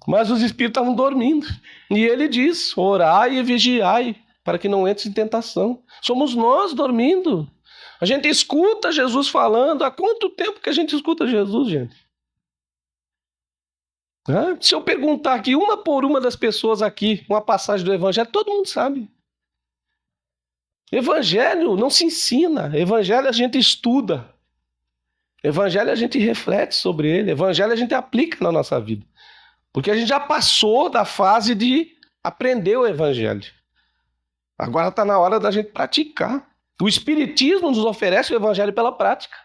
Mas os espíritos estavam dormindo. E ele diz, orai e vigiai, para que não entre em tentação. Somos nós dormindo. A gente escuta Jesus falando. Há quanto tempo que a gente escuta Jesus, gente? Se eu perguntar aqui, uma por uma das pessoas aqui, uma passagem do Evangelho, todo mundo sabe. Evangelho não se ensina. Evangelho a gente estuda. Evangelho a gente reflete sobre ele. Evangelho a gente aplica na nossa vida. Porque a gente já passou da fase de aprender o Evangelho. Agora está na hora da gente praticar. O Espiritismo nos oferece o Evangelho pela prática.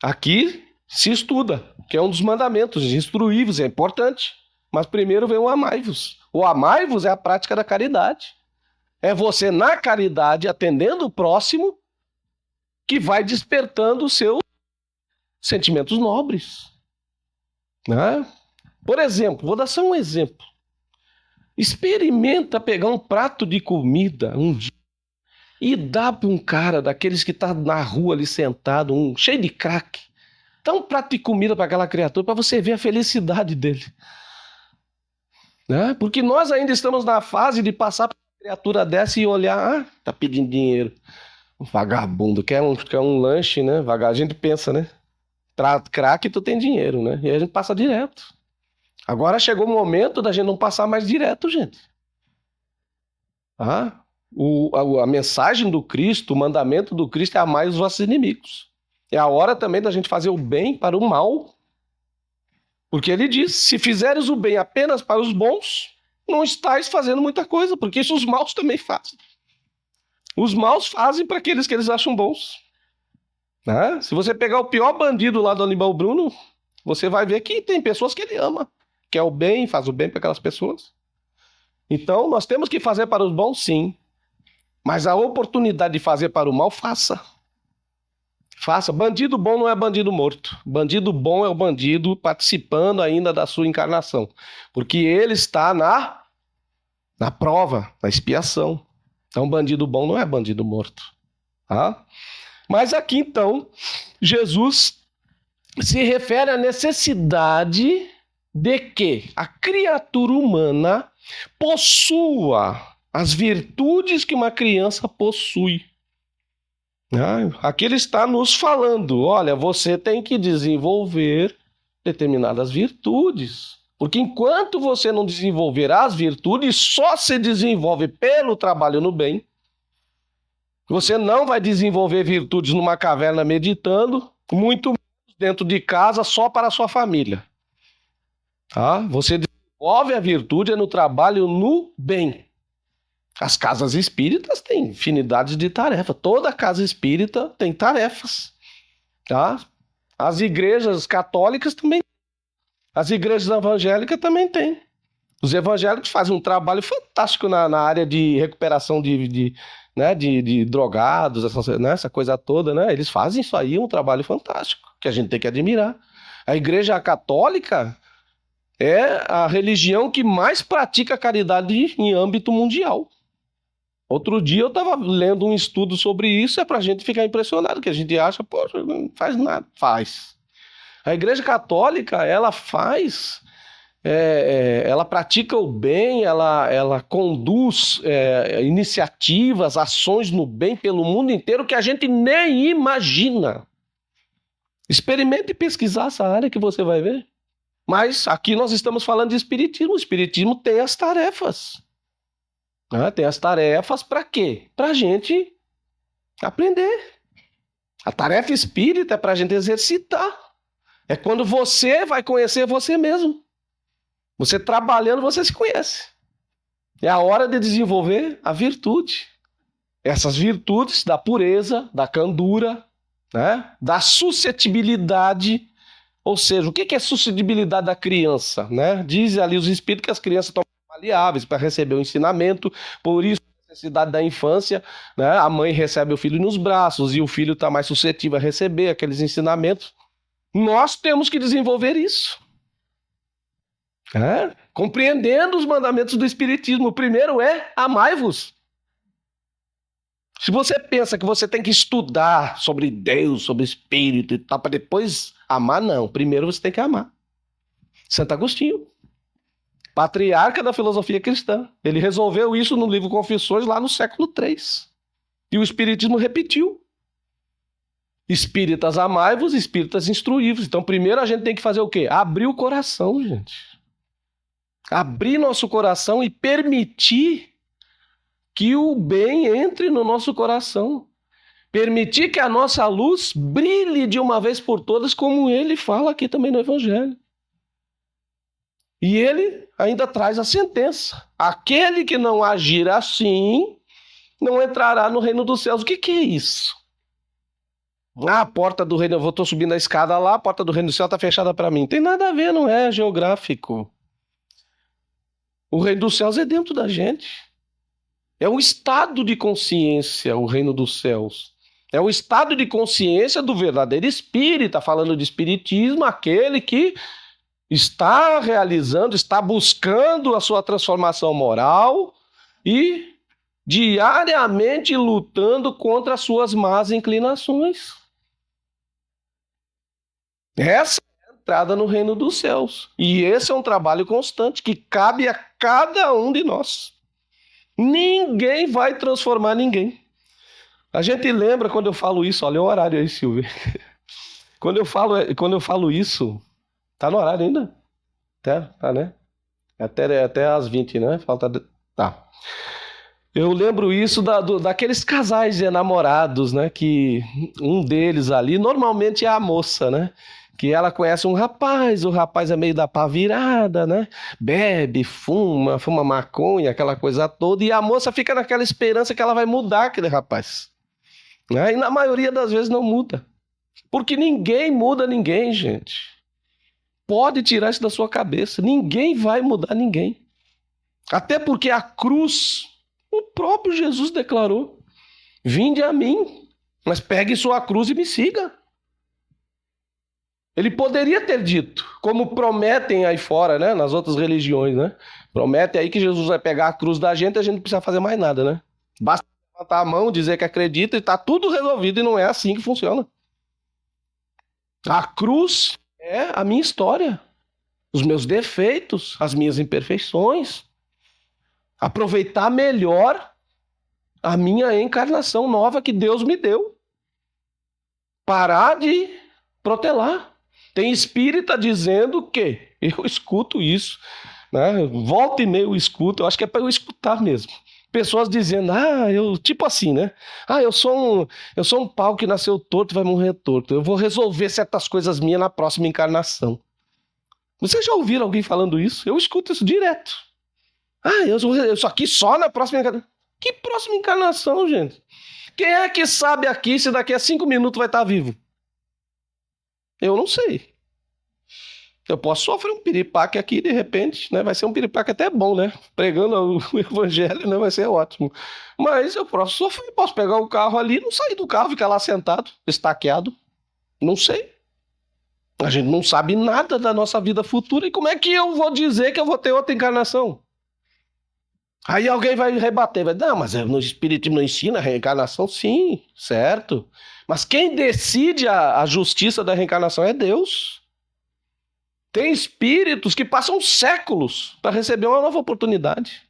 Aqui se estuda, que é um dos mandamentos, instruí-vos, é importante. Mas primeiro vem o amai-vos. O amai-vos é a prática da caridade. É você, na caridade, atendendo o próximo, que vai despertando os seus sentimentos nobres. Né? Por exemplo, vou dar só um exemplo. Experimenta pegar um prato de comida um dia e dar para um cara daqueles que está na rua ali sentado, cheio de crack. Dá um prato de comida para aquela criatura para você ver a felicidade dele. Né? Porque nós ainda estamos na fase de passar para uma criatura dessa e olhar, tá pedindo dinheiro. Um vagabundo, quer um lanche, né? A gente pensa, né? Crack, tu tem dinheiro, né? E a gente passa direto. Agora chegou o momento da gente não passar mais direto, gente. A mensagem do Cristo, o mandamento do Cristo é amar os vossos inimigos. É a hora também da gente fazer o bem para o mal. Porque ele diz, se fizeres o bem apenas para os bons, não estáis fazendo muita coisa, porque isso os maus também fazem. Os maus fazem para aqueles que eles acham bons. Né? Se você pegar o pior bandido lá do Aníbal Bruno, você vai ver que tem pessoas que ele ama. Quer o bem, faz o bem para aquelas pessoas. Então, nós temos que fazer para os bons, sim. Mas a oportunidade de fazer para o mal, faça. Faça. Bandido bom não é bandido morto. Bandido bom é o bandido participando ainda da sua encarnação. Porque ele está na prova, na expiação. Então, bandido bom não é bandido morto. Tá? Mas aqui, então, Jesus se refere à necessidade de que a criatura humana possua as virtudes que uma criança possui. Aqui ele está nos falando, olha, você tem que desenvolver determinadas virtudes. Porque enquanto você não desenvolver as virtudes, só se desenvolve pelo trabalho no bem. Você não vai desenvolver virtudes numa caverna meditando, muito menos dentro de casa só para a sua família. Tá? Você desenvolve a virtude no trabalho no bem. As casas espíritas têm infinidade de tarefas. Toda casa espírita tem tarefas. Tá? As igrejas católicas também. As igrejas evangélicas também têm. Os evangélicos fazem um trabalho fantástico na área de recuperação de drogados, essa coisa toda. Né? Eles fazem isso aí, um trabalho fantástico, que a gente tem que admirar. A igreja católica é a religião que mais pratica caridade em âmbito mundial. Outro dia eu estava lendo um estudo sobre isso, é para a gente ficar impressionado, que a gente acha, poxa, não faz nada. Faz. A Igreja Católica, ela faz, ela pratica o bem, ela conduz iniciativas, ações no bem pelo mundo inteiro que a gente nem imagina. Experimente pesquisar essa área que você vai ver. Mas aqui nós estamos falando de espiritismo. O espiritismo tem as tarefas. Tem as tarefas para quê? Para a gente aprender. A tarefa espírita é para a gente exercitar. É quando você vai conhecer você mesmo. Você trabalhando, você se conhece. É a hora de desenvolver a virtude. Essas virtudes da pureza, da candura, né? Da suscetibilidade. Ou seja, o que é suscetibilidade da criança? Né? Diz ali os espíritos que as crianças estão maleáveis para receber o ensinamento, por isso a necessidade da infância, né? A mãe recebe o filho nos braços e o filho está mais suscetível a receber aqueles ensinamentos. Nós temos que desenvolver isso. Compreendendo os mandamentos do Espiritismo. O primeiro é amai-vos. Se você pensa que você tem que estudar sobre Deus, sobre Espírito e tal, para depois amar, não. Primeiro você tem que amar. Santo Agostinho, patriarca da filosofia cristã. Ele resolveu isso no livro Confissões lá no século III. E o Espiritismo repetiu. Espíritas amai-vos, espíritas instruí-vos. Então, primeiro a gente tem que fazer o quê? Abrir o coração, gente. Abrir nosso coração e permitir que o bem entre no nosso coração. Permitir que a nossa luz brilhe de uma vez por todas, como ele fala aqui também no Evangelho. E ele ainda traz a sentença. Aquele que não agir assim, não entrará no reino dos céus. O que é isso? A porta do reino, eu estou subindo a escada lá, a porta do reino do céu está fechada para mim. Tem nada a ver, não é geográfico. O reino dos céus é dentro da gente. É um estado de consciência, o reino dos céus. É o estado de consciência do verdadeiro espírita, falando de espiritismo, aquele que está realizando, está buscando a sua transformação moral e diariamente lutando contra as suas más inclinações. Essa é a entrada no reino dos céus. E esse é um trabalho constante que cabe a cada um de nós. Ninguém vai transformar ninguém. A gente lembra quando eu falo isso, olha o horário aí, Silvia. Quando eu falo isso, tá no horário ainda? Tá, né? Até às 20, né? Tá. Eu lembro isso daqueles casais de namorados, né? Que um deles ali, normalmente é a moça, né? Que ela conhece um rapaz, o rapaz é meio da pá virada, né? Bebe, fuma maconha, aquela coisa toda, e a moça fica naquela esperança que ela vai mudar aquele rapaz. Né? E na maioria das vezes não muda. Porque ninguém muda ninguém, gente. Pode tirar isso da sua cabeça. Ninguém vai mudar ninguém. Até porque a cruz, o próprio Jesus declarou: vinde a mim, mas pegue sua cruz e me siga. Ele poderia ter dito, como prometem aí fora, né, nas outras religiões, né? Promete aí que Jesus vai pegar a cruz da gente e a gente não precisa fazer mais nada, né? Basta levantar a mão, dizer que acredita e está tudo resolvido, e não é assim que funciona. A cruz é a minha história, os meus defeitos, as minhas imperfeições. Aproveitar melhor a minha encarnação nova que Deus me deu. Parar de protelar. Tem espírita dizendo que, eu escuto isso, né? Volta e meia eu escuto, eu acho que é para eu escutar mesmo. Pessoas dizendo, tipo assim, né? Eu sou um pau que nasceu torto e vai morrer torto. Eu vou resolver certas coisas minhas na próxima encarnação. Vocês já ouviram alguém falando isso? Eu escuto isso direto. Eu sou aqui só na próxima encarnação. Que próxima encarnação, gente? Quem é que sabe aqui se daqui a 5 minutos vai estar vivo? Eu não sei. Eu posso sofrer um piripaque aqui de repente, né? Vai ser um piripaque até bom, né? Pregando o evangelho, né? Vai ser ótimo. Mas eu posso sofrer, posso pegar o carro ali, não sair do carro, ficar lá sentado, estaqueado. Não sei. A gente não sabe nada da nossa vida futura. E como é que eu vou dizer que eu vou ter outra encarnação? Aí alguém vai rebater, não, mas no Espiritismo não ensina a reencarnação? Sim, certo. Mas quem decide a justiça da reencarnação é Deus. Tem espíritos que passam séculos para receber uma nova oportunidade.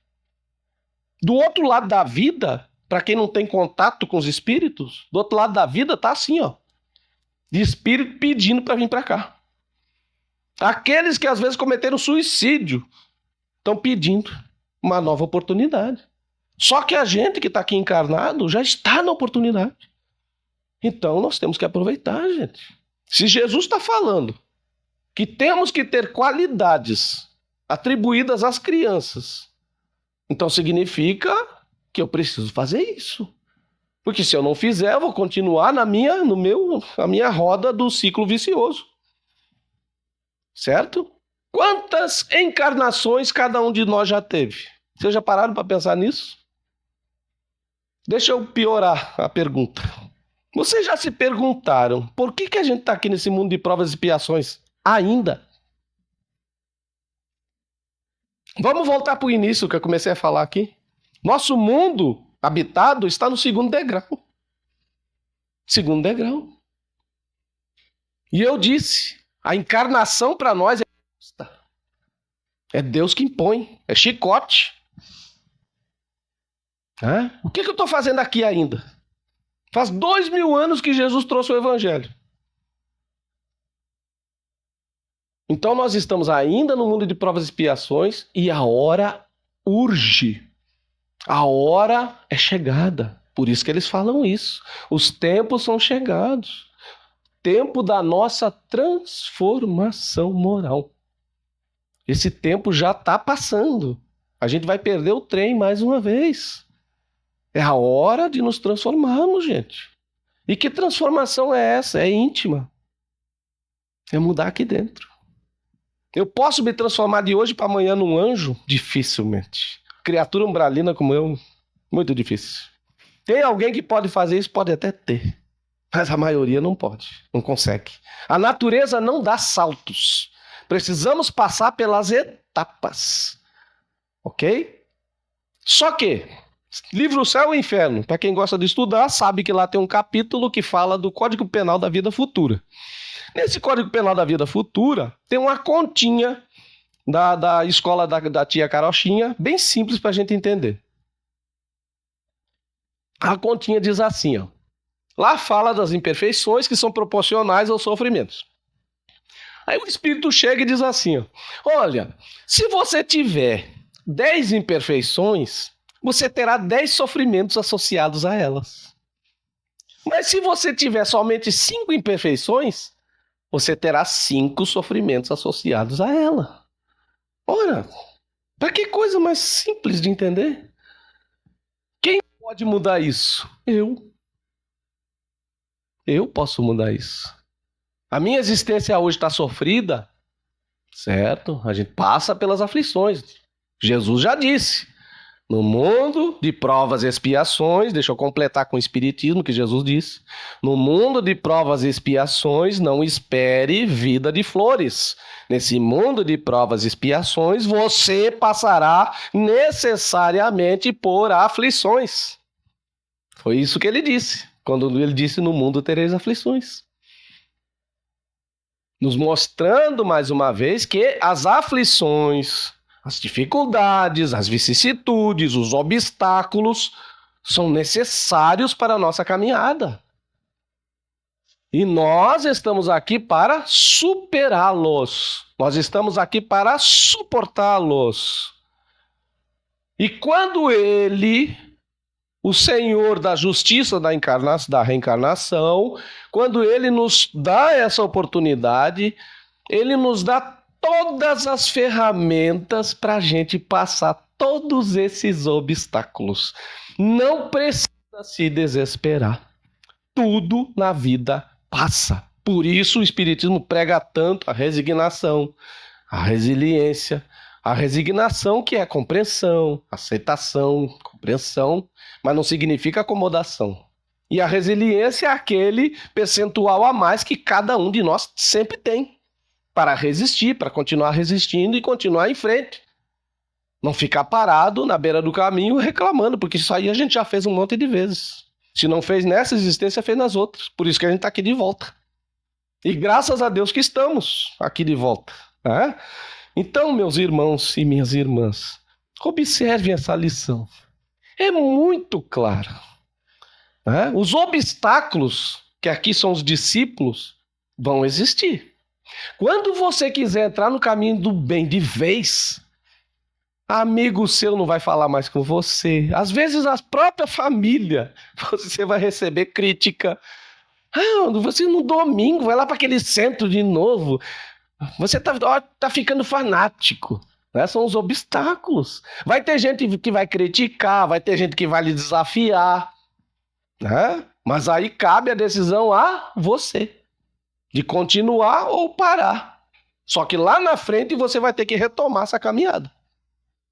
Do outro lado da vida, para quem não tem contato com os espíritos, do outro lado da vida tá assim, ó, de espírito pedindo para vir para cá. Aqueles que às vezes cometeram suicídio estão pedindo uma nova oportunidade. Só que a gente que está aqui encarnado já está na oportunidade. Então nós temos que aproveitar, gente. Se Jesus está falando que temos que ter qualidades atribuídas às crianças, então significa que eu preciso fazer isso. Porque se eu não fizer, eu vou continuar na minha roda do ciclo vicioso. Certo? Quantas encarnações cada um de nós já teve? Vocês já pararam para pensar nisso? Deixa eu piorar a pergunta. Vocês já se perguntaram por que a gente está aqui nesse mundo de provas e expiações ainda? Vamos voltar para o início que eu comecei a falar aqui. Nosso mundo habitado está no segundo degrau. Segundo degrau. E eu disse, a encarnação para nós é Deus que impõe, é chicote. O que eu estou fazendo aqui ainda? Faz 2000 anos que Jesus trouxe o evangelho. Então nós estamos ainda no mundo de provas e expiações e a hora urge. A hora é chegada. Por isso que eles falam isso. Os tempos são chegados. Tempo da nossa transformação moral. Esse tempo já está passando. A gente vai perder o trem mais uma vez. É a hora de nos transformarmos, gente. E que transformação é essa? É íntima. É mudar aqui dentro. Eu posso me transformar de hoje para amanhã num anjo? Dificilmente. Criatura umbralina como eu, muito difícil. Tem alguém que pode fazer isso? Pode até ter. Mas a maioria não pode, não consegue. A natureza não dá saltos. Precisamos passar pelas etapas. Ok? Só que, livro Céu e Inferno, para quem gosta de estudar, sabe que lá tem um capítulo que fala do Código Penal da Vida Futura. Nesse Código Penal da Vida Futura, tem uma continha da escola da tia Carochinha, bem simples para a gente entender. A continha diz assim, ó. Lá fala das imperfeições que são proporcionais aos sofrimentos. Aí o Espírito chega e diz assim, ó, olha, se você tiver 10 imperfeições, você terá 10 sofrimentos associados a elas. Mas se você tiver somente 5 imperfeições, você terá 5 sofrimentos associados a ela. Ora, para que coisa mais simples de entender? Quem pode mudar isso? Eu. Eu posso mudar isso. A minha existência hoje está sofrida, certo? A gente passa pelas aflições. Jesus já disse. No mundo de provas e expiações, deixa eu completar com o Espiritismo que Jesus disse. No mundo de provas e expiações, não espere vida de flores. Nesse mundo de provas e expiações, você passará necessariamente por aflições. Foi isso que ele disse, quando ele disse: no mundo tereis aflições. Nos mostrando mais uma vez que as aflições, as dificuldades, as vicissitudes, os obstáculos são necessários para a nossa caminhada. E nós estamos aqui para superá-los. Nós estamos aqui para suportá-los. E quando ele, o Senhor da justiça da reencarnação, quando ele nos dá essa oportunidade, ele nos dá todas as ferramentas para a gente passar todos esses obstáculos. Não precisa se desesperar. Tudo na vida passa. Por isso o Espiritismo prega tanto a resignação, a resiliência. A resignação, que é compreensão, aceitação, compreensão, mas não significa acomodação. E a resiliência é aquele percentual a mais que cada um de nós sempre tem para resistir, para continuar resistindo e continuar em frente. Não ficar parado na beira do caminho reclamando, porque isso aí a gente já fez um monte de vezes. Se não fez nessa existência, fez nas outras. Por isso que a gente está aqui de volta. E graças a Deus que estamos aqui de volta. Né? Então, meus irmãos e minhas irmãs, observem essa lição. É muito clara. Né? Os obstáculos, que aqui são os discípulos, vão existir. Quando você quiser entrar no caminho do bem de vez, amigo seu não vai falar mais com você. Às vezes a própria família, você vai receber crítica. Você no domingo vai lá para aquele centro de novo. Você tá ficando fanático. Né? São os obstáculos. Vai ter gente que vai criticar, vai ter gente que vai lhe desafiar. Né? Mas aí cabe a decisão a você. De continuar ou parar. Só que lá na frente você vai ter que retomar essa caminhada.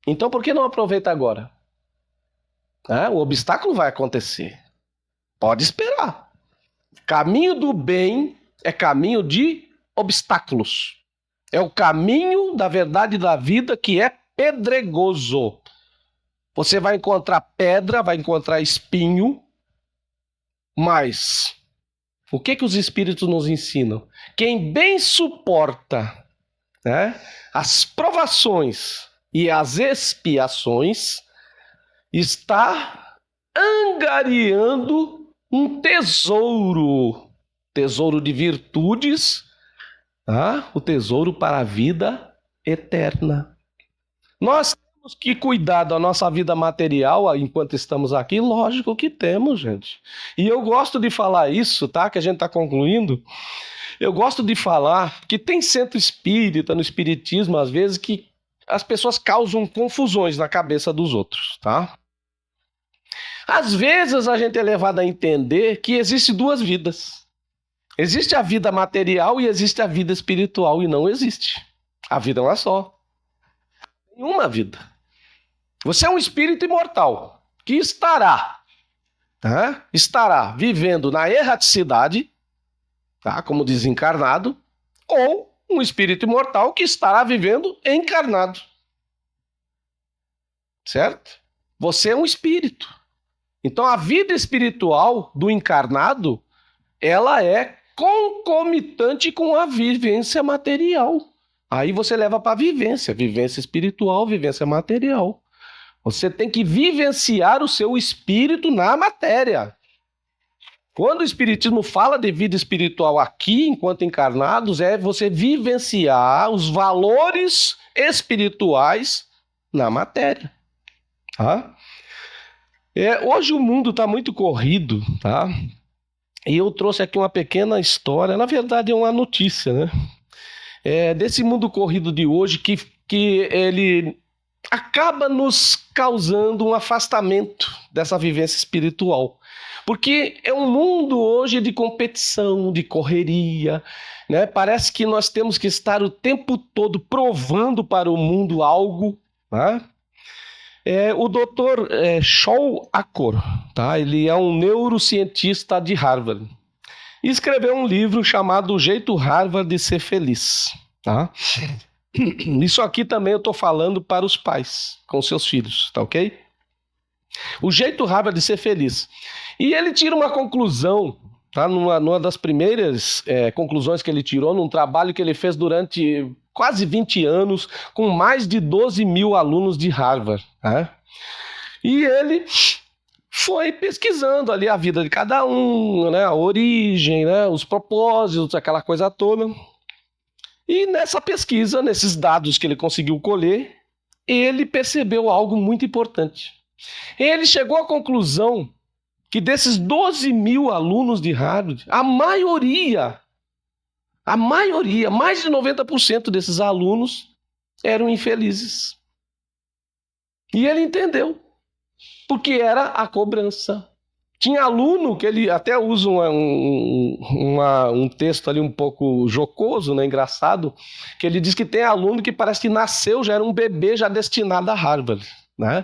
Então por que não aproveita agora? O obstáculo vai acontecer. Pode esperar. Caminho do bem é caminho de obstáculos. É o caminho da verdade da vida que é pedregoso. Você vai encontrar pedra, vai encontrar espinho, mas o que os espíritos nos ensinam? Quem bem suporta, né, as provações e as expiações está angariando um tesouro de virtudes, tá? O tesouro para a vida eterna. Nós temos que cuidar da nossa vida material enquanto estamos aqui? Lógico que temos, gente. E eu gosto de falar isso, tá? Que a gente está concluindo. Eu gosto de falar que tem centro espírita, no espiritismo, às vezes, que as pessoas causam confusões na cabeça dos outros, tá? Às vezes a gente é levado a entender que existe duas vidas. Existe a vida material e existe a vida espiritual, e não existe. A vida é uma só. Tem uma vida. Você é um espírito imortal que estará vivendo na erraticidade, tá? Como desencarnado, ou um espírito imortal que estará vivendo encarnado. Certo? Você é um espírito. Então a vida espiritual do encarnado, ela é concomitante com a vivência material. Aí você leva para a vivência espiritual, vivência material. Você tem que vivenciar o seu espírito na matéria. Quando o espiritismo fala de vida espiritual aqui, enquanto encarnados, é você vivenciar os valores espirituais na matéria. Tá? Hoje o mundo está muito corrido, tá? E eu trouxe aqui uma pequena história, na verdade é uma notícia, né? Desse mundo corrido de hoje que ele acaba nos causando um afastamento dessa vivência espiritual. Porque é um mundo hoje de competição, de correria, né? Parece que nós temos que estar o tempo todo provando para o mundo algo, né? O Dr. Shaul Achor, tá? Ele é um neurocientista de Harvard. E escreveu um livro chamado O Jeito Harvard de Ser Feliz. Tá? Isso aqui também eu estou falando para os pais, com seus filhos, tá ok? O Jeito Harvard de Ser Feliz. E ele tira uma conclusão, tá? Numa das primeiras conclusões que ele tirou, num trabalho que ele fez durante quase 20 anos, com mais de 12 mil alunos de Harvard. Tá? E ele foi pesquisando ali a vida de cada um, né? A origem, né? Os propósitos, aquela coisa toda. E nessa pesquisa, nesses dados que ele conseguiu colher, ele percebeu algo muito importante. Ele chegou à conclusão que desses 12 mil alunos de Harvard, a maioria, mais de 90% desses alunos eram infelizes. E ele entendeu, porque era a cobrança. Tinha aluno que ele até usa um texto ali um pouco jocoso, né, engraçado, que ele diz que tem aluno que parece que nasceu, já era um bebê já destinado a Harvard, né?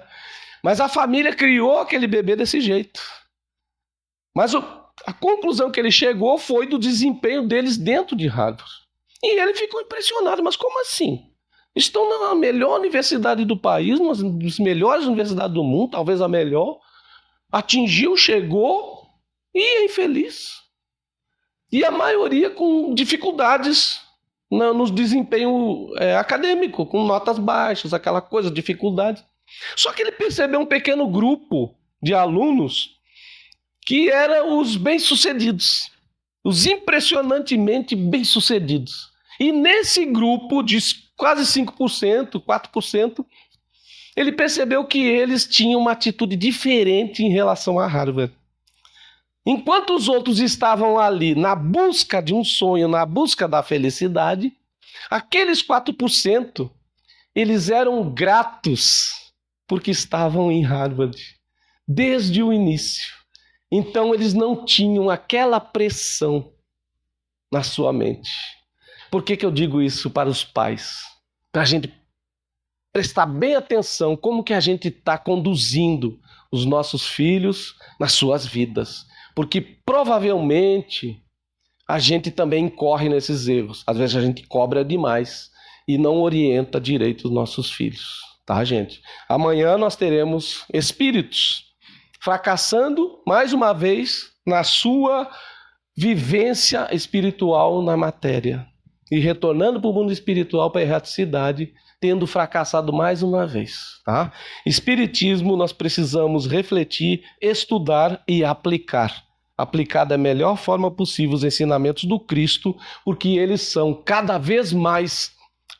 Mas a família criou aquele bebê desse jeito. Mas a conclusão que ele chegou foi do desempenho deles dentro de Harvard. E ele ficou impressionado, mas como assim? Estão na melhor universidade do país, uma das melhores universidades do mundo, talvez a melhor. Atingiu, chegou e é infeliz. E a maioria com dificuldades no desempenho acadêmico, com notas baixas, aquela coisa, dificuldade. Só que ele percebeu um pequeno grupo de alunos que eram os bem-sucedidos, os impressionantemente bem-sucedidos. E nesse grupo de quase 5%, 4%, ele percebeu que eles tinham uma atitude diferente em relação a Harvard. Enquanto os outros estavam ali na busca de um sonho, na busca da felicidade, aqueles 4%, eles eram gratos porque estavam em Harvard desde o início. Então eles não tinham aquela pressão na sua mente. Por que eu digo isso para os pais? Para a gente prestar bem atenção como que a gente está conduzindo os nossos filhos nas suas vidas. Porque provavelmente a gente também incorre nesses erros. Às vezes a gente cobra demais e não orienta direito os nossos filhos. Tá, gente? Amanhã nós teremos espíritos fracassando mais uma vez na sua vivência espiritual na matéria e retornando para o mundo espiritual, para a erraticidade, tendo fracassado mais uma vez. Tá? Espiritismo nós precisamos refletir, estudar e aplicar. aplicar da melhor forma possível os ensinamentos do Cristo, porque eles são cada vez mais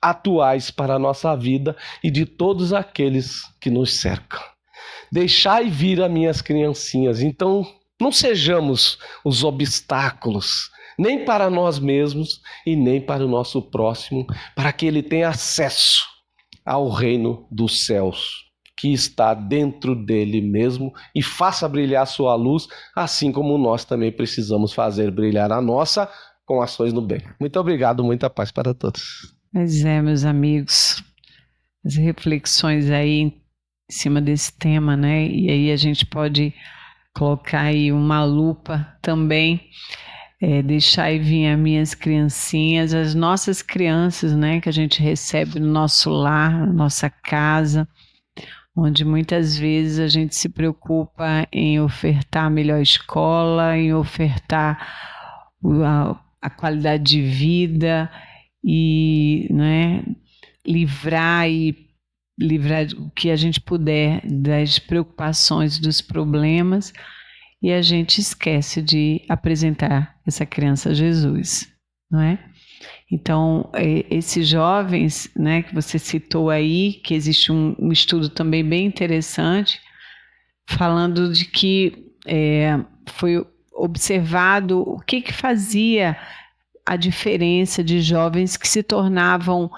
atuais para a nossa vida e de todos aqueles que nos cercam. Deixai vir as minhas criancinhas. Então, não sejamos os obstáculos, nem para nós mesmos e nem para o nosso próximo, para que ele tenha acesso ao reino dos céus, que está dentro dele mesmo, e faça brilhar sua luz, assim como nós também precisamos fazer brilhar a nossa com ações no bem. Muito obrigado, muita paz para todos. Pois é, meus amigos, as reflexões aí em cima desse tema, né? E aí a gente pode colocar aí uma lupa também, deixar vir as minhas criancinhas, as nossas crianças, né? Que a gente recebe no nosso lar, na nossa casa, onde muitas vezes a gente se preocupa em ofertar a melhor escola, em ofertar a qualidade de vida e, né, livrar o que a gente puder das preocupações, dos problemas, e a gente esquece de apresentar essa criança a Jesus, não é? Então, esses jovens, né, que você citou aí, que existe um estudo também bem interessante, falando de que foi observado o que fazia a diferença de jovens que se tornavam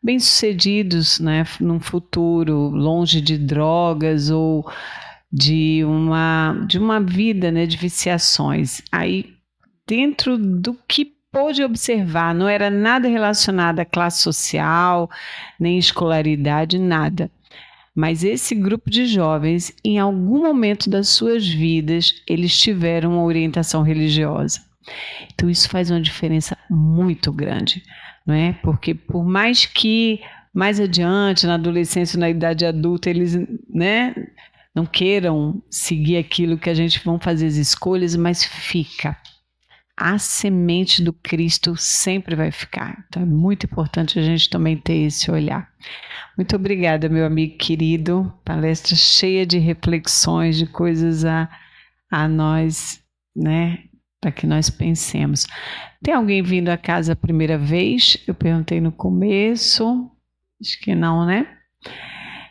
bem-sucedidos, né, num futuro, longe de drogas ou de uma vida, né, de viciações. Aí, dentro do que pôde observar, não era nada relacionado à classe social, nem escolaridade, nada. Mas esse grupo de jovens, em algum momento das suas vidas, eles tiveram uma orientação religiosa. Então isso faz uma diferença muito grande, não é? Porque por mais que mais adiante, na adolescência, na idade adulta, eles, né, não queiram seguir aquilo que a gente vão fazer as escolhas, mas fica. A semente do Cristo sempre vai ficar. Então é muito importante a gente também ter esse olhar. Muito obrigada, meu amigo querido. Palestra cheia de reflexões, de coisas a nós, né, para que nós pensemos. Tem alguém vindo à casa a primeira vez? Eu perguntei no começo. Acho que não, né?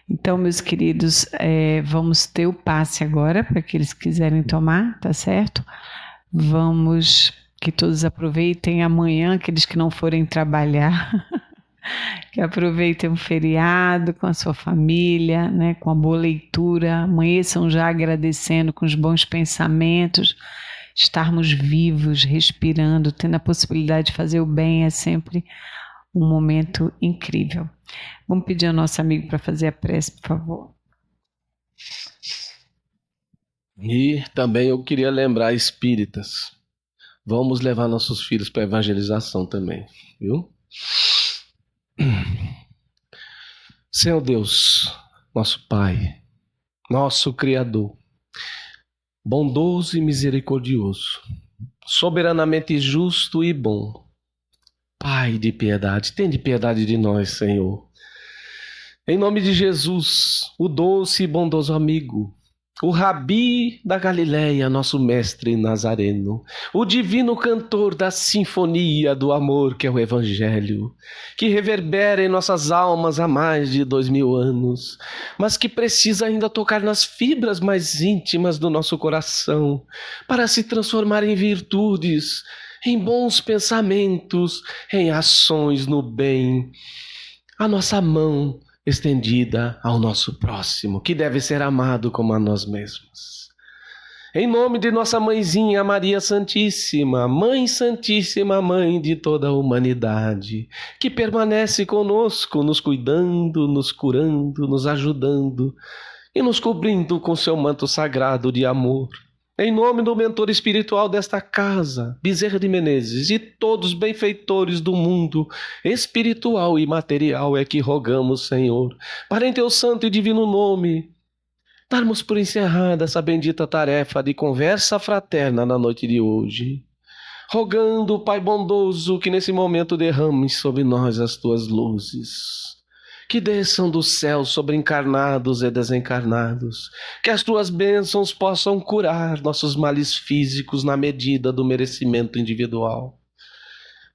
Então, meus queridos, vamos ter o passe agora, para aqueles que quiserem tomar, tá certo? Vamos, que todos aproveitem amanhã, aqueles que não forem trabalhar, que aproveitem o feriado com a sua família, né, com a boa leitura, amanheçam já agradecendo com os bons pensamentos. Estarmos vivos, respirando, tendo a possibilidade de fazer o bem é sempre um momento incrível. Vamos pedir ao nosso amigo para fazer a prece, por favor. E também eu queria lembrar espíritas, vamos levar nossos filhos para a evangelização também, viu? Senhor Deus, nosso Pai, nosso Criador, bondoso e misericordioso, soberanamente justo e bom, Pai de piedade, tende piedade de nós, Senhor. Em nome de Jesus, o doce e bondoso amigo, o Rabi da Galileia, nosso mestre nazareno, o divino cantor da sinfonia do amor que é o Evangelho, que reverbera em nossas almas há mais de 2000 anos, mas que precisa ainda tocar nas fibras mais íntimas do nosso coração, para se transformar em virtudes, em bons pensamentos, em ações no bem. A nossa mão estendida ao nosso próximo, que deve ser amado como a nós mesmos. Em nome de nossa mãezinha Maria Santíssima, Mãe Santíssima, Mãe de toda a humanidade, que permanece conosco, nos cuidando, nos curando, nos ajudando e nos cobrindo com seu manto sagrado de amor. Em nome do mentor espiritual desta casa, Bezerra de Menezes, e todos os benfeitores do mundo espiritual e material, é que rogamos, Senhor, para em teu santo e divino nome, darmos por encerrada essa bendita tarefa de conversa fraterna na noite de hoje, rogando, Pai bondoso, que nesse momento derrames sobre nós as tuas luzes, que desçam do céu sobre encarnados e desencarnados, que as tuas bênçãos possam curar nossos males físicos na medida do merecimento individual,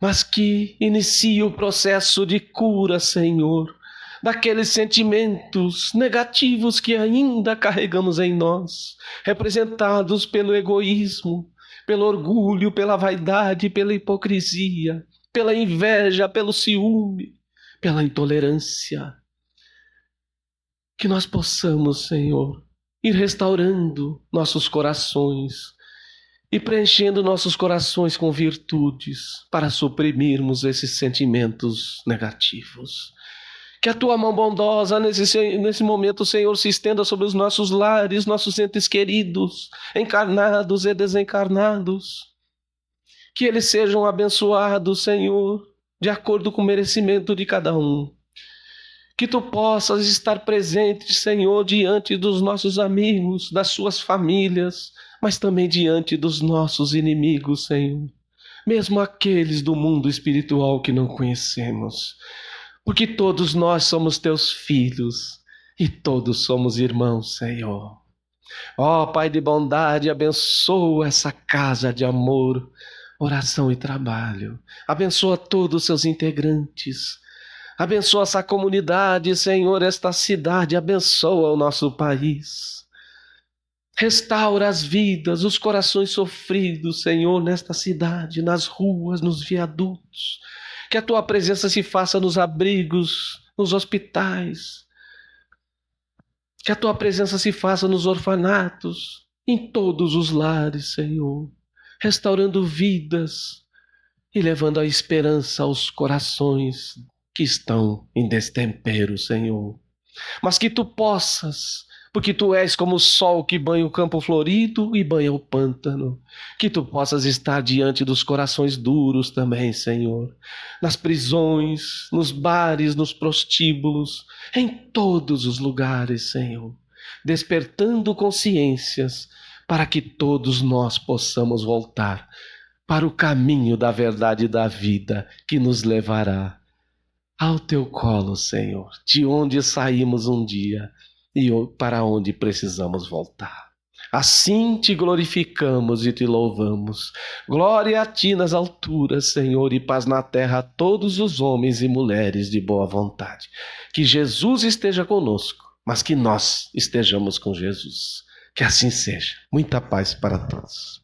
mas que inicie o processo de cura, Senhor, daqueles sentimentos negativos que ainda carregamos em nós, representados pelo egoísmo, pelo orgulho, pela vaidade, pela hipocrisia, pela inveja, pelo ciúme, pela intolerância. Que nós possamos, Senhor, ir restaurando nossos corações e preenchendo nossos corações com virtudes para suprimirmos esses sentimentos negativos. Que a tua mão bondosa nesse momento, Senhor, se estenda sobre os nossos lares, nossos entes queridos, encarnados e desencarnados. Que eles sejam abençoados, Senhor, de acordo com o merecimento de cada um. Que tu possas estar presente, Senhor, diante dos nossos amigos, das suas famílias, mas também diante dos nossos inimigos, Senhor. Mesmo aqueles do mundo espiritual que não conhecemos. Porque todos nós somos teus filhos e todos somos irmãos, Senhor. Ó Pai de bondade, abençoa essa casa de amor, oração e trabalho. Abençoa todos os seus integrantes. Abençoa essa comunidade, Senhor, esta cidade. Abençoa o nosso país. Restaura as vidas, os corações sofridos, Senhor, nesta cidade, nas ruas, nos viadutos. Que a tua presença se faça nos abrigos, nos hospitais. Que a tua presença se faça nos orfanatos, em todos os lares, Senhor. Restaurando vidas e levando a esperança aos corações que estão em destempero, Senhor. Mas que tu possas, porque tu és como o sol que banha o campo florido e banha o pântano, que tu possas estar diante dos corações duros também, Senhor, nas prisões, nos bares, nos prostíbulos, em todos os lugares, Senhor, despertando consciências para que todos nós possamos voltar para o caminho da verdade e da vida que nos levará ao teu colo, Senhor, de onde saímos um dia e para onde precisamos voltar. Assim te glorificamos e te louvamos. Glória a ti nas alturas, Senhor, e paz na terra a todos os homens e mulheres de boa vontade. Que Jesus esteja conosco, mas que nós estejamos com Jesus. Que assim seja. Muita paz para todos.